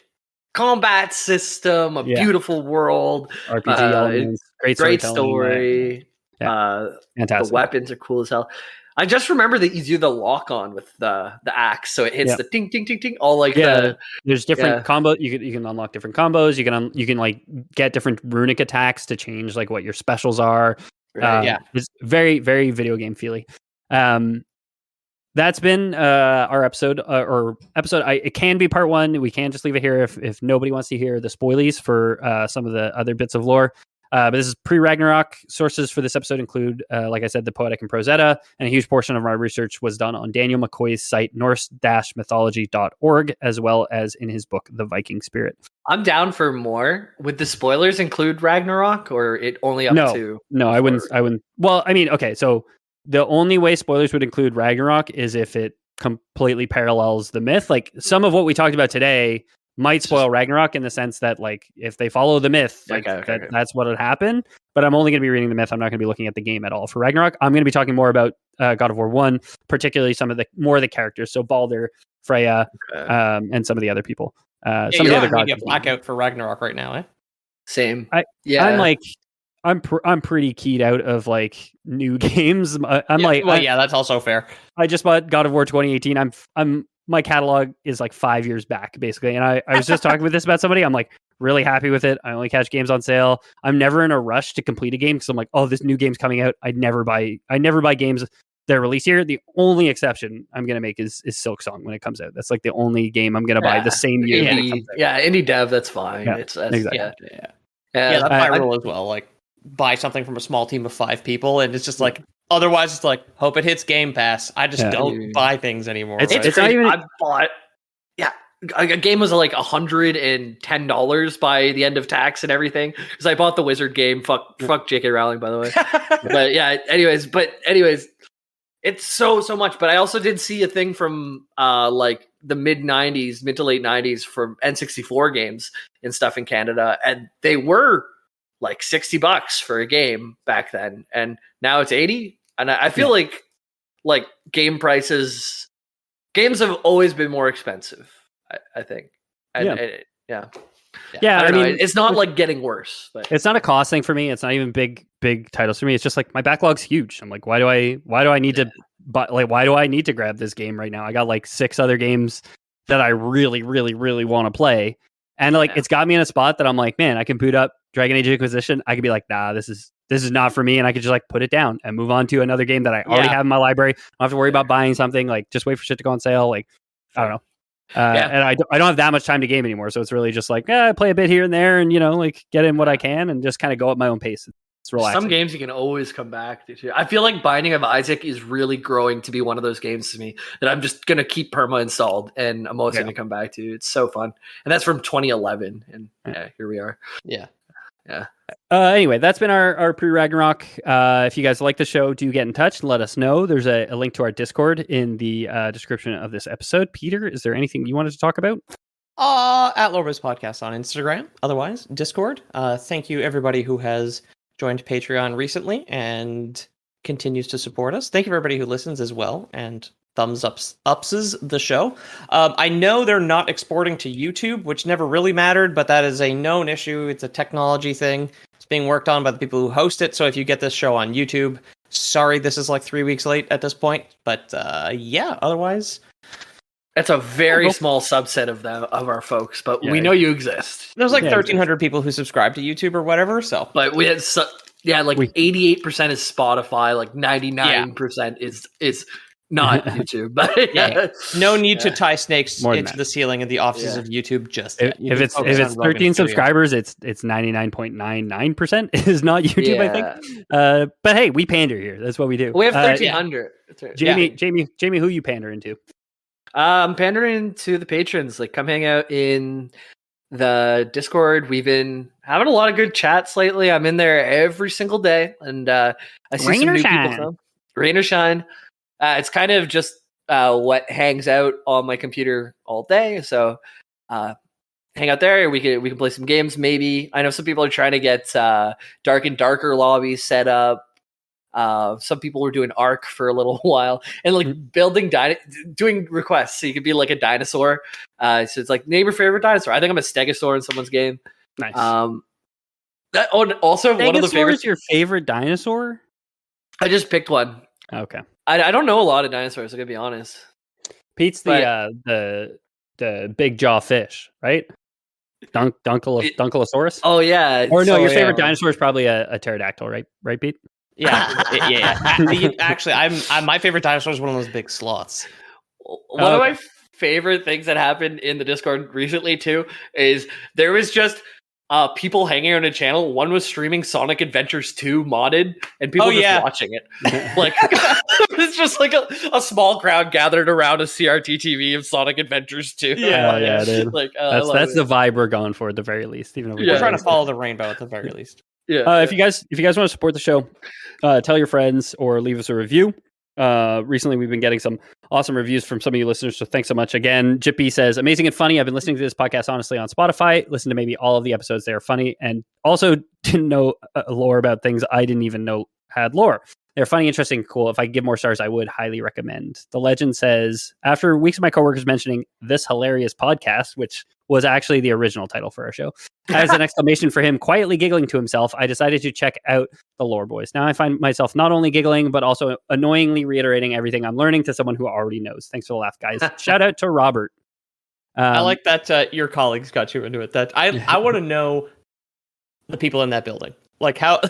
combat system, a beautiful world, RPG elements, great story. Fantastic. The weapons are cool as hell. I just remember that you do the lock on with the axe, so it hits the ting ting ting ting. All like there's different combos. You can unlock different combos. You can like get different runic attacks to change like what your specials are. It's very very video game feely. That's been our episode. It can be part 1. We can just leave it here if nobody wants to hear the spoilies for some of the other bits of lore. But this is pre-Ragnarok. Sources for this episode include, like I said, the Poetic and Prose Edda, and a huge portion of my research was done on Daniel McCoy's site, norse-mythology.org, as well as in his book, The Viking Spirit. I'm down for more. Would the spoilers include Ragnarok, or it only up to... No, I wouldn't. Well, I mean, okay, so the only way spoilers would include Ragnarok is if it completely parallels the myth. Like, some of what we talked about today might spoil Ragnarok in the sense that, like, if they follow the myth, that's what would happen. But I'm only going to be reading the myth. I'm not going to be looking at the game at all for Ragnarok. I'm going to be talking more about God of War 1, particularly some of the characters. So Baldur, Freya, and some of the other people. Some of the other gods. Blackout for Ragnarok right now, eh? Same. I'm pretty keyed out of like new games. That's also fair. I just bought God of War 2018. My catalog is like 5 years back, basically. And I was just talking with this about somebody. I'm like really happy with it. I only catch games on sale. I'm never in a rush to complete a game because I'm like, oh, this new game's coming out. I never buy games that are released here. The only exception I'm gonna make is Silksong when it comes out. That's like the only game I'm gonna buy the same year. Indie dev, that's fine. Yeah, exactly. That's my rule as well. Like, buy something from a small team of 5 people, and it's just like, otherwise it's like, hope it hits Game Pass. I just don't buy things anymore. It's not even. I bought a game was like $110 by the end of tax and everything, because I bought the Wizard game. Fuck J.K. Rowling, by the way. But anyways, it's so much. But I also did see a thing from like the mid to late 90s from N64 games and stuff in Canada, and they were like $60 for a game back then, and now it's 80. And I feel like games have always been more expensive, I think. I mean, it's not like getting worse. But it's not a cost thing for me. It's not even big titles for me. It's just like my backlog's huge. I'm like, why do I need to buy? Like, why do I need to grab this game right now? I got like 6 other games that I really, really, really want to play, and like it's got me in a spot that I'm like, man, I can boot up Dragon Age Inquisition. I could be like, nah, this is not for me, and I could just like put it down and move on to another game that I already have in my library. I don't have to worry about buying something. Like, just wait for shit to go on sale. Like, I don't know. And I don't have that much time to game anymore, so it's really just like, I play a bit here and there, and like get in what I can, and just kind of go at my own pace. It's relaxing. Some games you can always come back to. I feel like Binding of Isaac is really growing to be one of those games to me that I'm just gonna keep perma installed, and I'm always gonna come back to. It's so fun, and that's from 2011, and here we are. Yeah. Anyway, that's been our pre-Ragnarok. If you guys like the show, do get in touch and let us know. There's a link to our Discord in the description of this episode. Peter, is there anything you wanted to talk about? At Lorbe's Podcast on Instagram. Otherwise, Discord. Thank you, everybody who has joined Patreon recently and continues to support us. Thank you, everybody who listens as well. And thumbs upses the show. I know they're not exporting to YouTube, which never really mattered, but that is a known issue. It's a technology thing. It's being worked on by the people who host it. So if you get this show on YouTube, sorry, this is like 3 weeks late at this point. But yeah, otherwise, That's a very small subset of our folks, but we know you exist. there's like 1,300 people who subscribe to YouTube or whatever. So, But we had 88% is Spotify, like 99% is not YouTube. But no need to tie snakes into the ceiling of the offices of YouTube. Just if it's 13 subscribers, it's 99.99% is not YouTube. I think. But hey, we pander here. That's what we do. We have 1,300. Jamie, who you pandering to? I'm pandering to the patrons. Like, come hang out in the Discord. We've been having a lot of good chats lately. I'm in there every single day, and I see some new people. Rain or shine. It's kind of just what hangs out on my computer all day. So hang out there. We can play some games. Maybe I know some people are trying to get dark and darker lobbies set up. Some people were doing Ark for a little while and like doing requests. So you could be like a dinosaur. So it's like, name your favorite dinosaur. I think I'm a stegosaur in someone's game. Nice. Also, stegosaur one of the favorites. Is your favorite dinosaur? I just picked one. Okay. I don't know a lot of dinosaurs. I'm gonna be honest. Pete's the big jaw fish, right? Dunkelosaurus. Oh yeah. Or no, your favorite dinosaur is probably a pterodactyl, right? Right, Pete? Yeah. Actually, I'm my favorite dinosaur is one of those big sloths. One of my favorite things that happened in the Discord recently too is there was just people hanging on a channel. One was streaming Sonic Adventures 2 modded, and people just watching it. Like it's just like a small crowd gathered around a CRT TV of Sonic Adventures 2. Yeah, dude. Like that's the vibe we're going for at the very least. Even though we're trying to follow the rainbow at the very least. If you guys want to support the show, tell your friends or leave us a review. Recently we've been getting some awesome reviews from some of you listeners, so thanks so much. Again, Jippy says, amazing and funny. I've been listening to this podcast honestly on Spotify. Listen to maybe all of the episodes. They are funny, and also didn't know lore about things I didn't even know had lore. They're funny, interesting, cool. If I could give more stars, I would highly recommend. The Legend says, after weeks of my coworkers mentioning this hilarious podcast, which was actually the original title for our show, as an exclamation for him quietly giggling to himself, I decided to check out the Lore Boys. Now I find myself not only giggling, but also annoyingly reiterating everything I'm learning to someone who already knows. Thanks for the laugh, guys. Shout out to Robert. I like that your colleagues got you into it. That I want to know the people in that building. Like how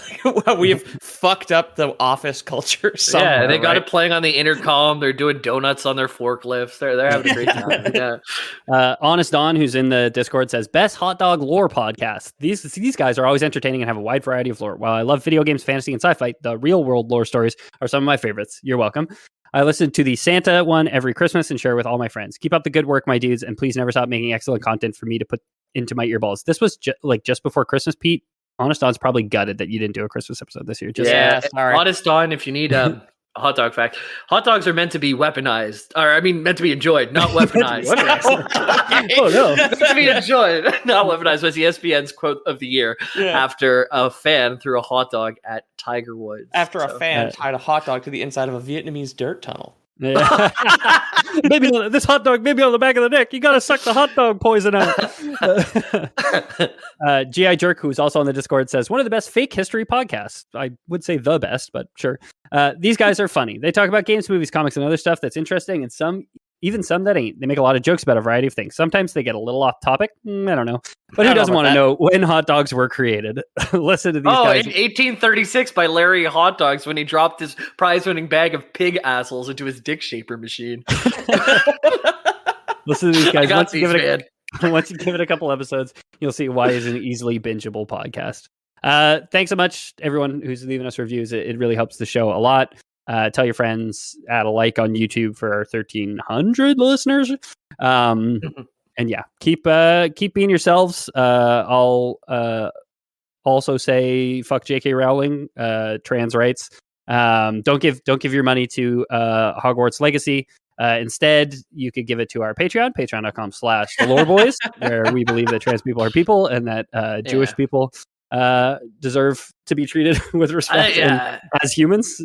we have fucked up the office culture somehow. Yeah, they got it playing on the intercom. They're doing donuts on their forklifts. They're having a great time. Yeah. Honest Don, who's in the Discord, says, best hot dog lore podcast. These guys are always entertaining and have a wide variety of lore. While I love video games, fantasy, and sci-fi, the real world lore stories are some of my favorites. You're welcome. I listen to the Santa one every Christmas and share with all my friends. Keep up the good work, my dudes, and please never stop making excellent content for me to put into my earballs. This was just before Christmas, Pete. Honest Don's probably gutted that you didn't do a Christmas episode this year. Sorry. Honest Don, if you need a hot dog fact, hot dogs are meant to be weaponized, or I mean, meant to be enjoyed, not weaponized. Oh no, meant to be enjoyed, not weaponized. Was ESPN's quote of the year after a fan threw a hot dog at Tiger Woods. After a fan tied a hot dog to the inside of a Vietnamese dirt tunnel. Yeah. Maybe this hot dog, maybe on the back of the neck. You got to suck the hot dog poison out. G.I. Jerk, who's also on the Discord, says, one of the best fake history podcasts. I would say the best, but sure. These guys are funny. They talk about games, movies, comics, and other stuff that's interesting, and some that ain't. They make a lot of jokes about a variety of things. Sometimes they get a little off topic. I don't know. But who doesn't want to know when hot dogs were created? Listen to these guys. In 1836 by Larry Hot Dogs when he dropped his prize-winning bag of pig assholes into his dick shaper machine. Listen to these guys. Once you give it a couple episodes, you'll see why it's an easily bingeable podcast. Thanks so much, everyone who's leaving us reviews. It really helps the show a lot. Tell your friends, add a like on YouTube for our 1,300 listeners. And yeah, keep being yourselves. I'll also say fuck J.K. Rowling, trans rights. Don't give your money to Hogwarts Legacy. Instead, you could give it to our Patreon, patreon.com/theloreboys, where we believe that trans people are people and that Jewish people deserve to be treated with respect and as humans.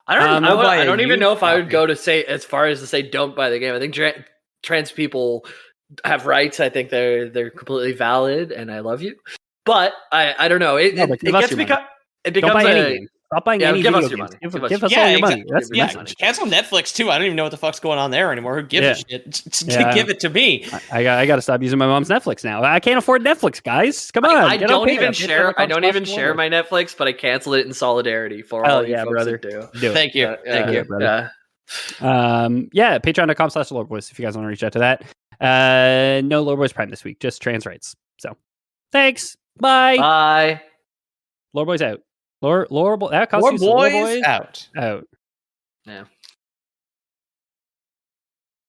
I don't even know if I would copy. go to say as far as to say don't buy the game. I think trans people have rights. I think they're completely valid, and I love you. But I don't know. It becomes Don't buy any game. Stop buying any give video us your games. money. Give us all your money. That's Give me nice. money. Cancel Netflix too. I don't even know what the fuck's going on there anymore. Who gives a shit? Give it to me. I got to stop using my mom's Netflix now. I can't afford Netflix, guys. Come on. I don't even share my Netflix, but I canceled it in solidarity for all you folks brother. that do. Thank you. Thank you, brother. Patreon.com/Loreboys if you guys want to reach out to that. No Loreboys Prime this week, just trans rights. So thanks. Bye. Bye. Loreboys out. Loreboys out. out. Yeah.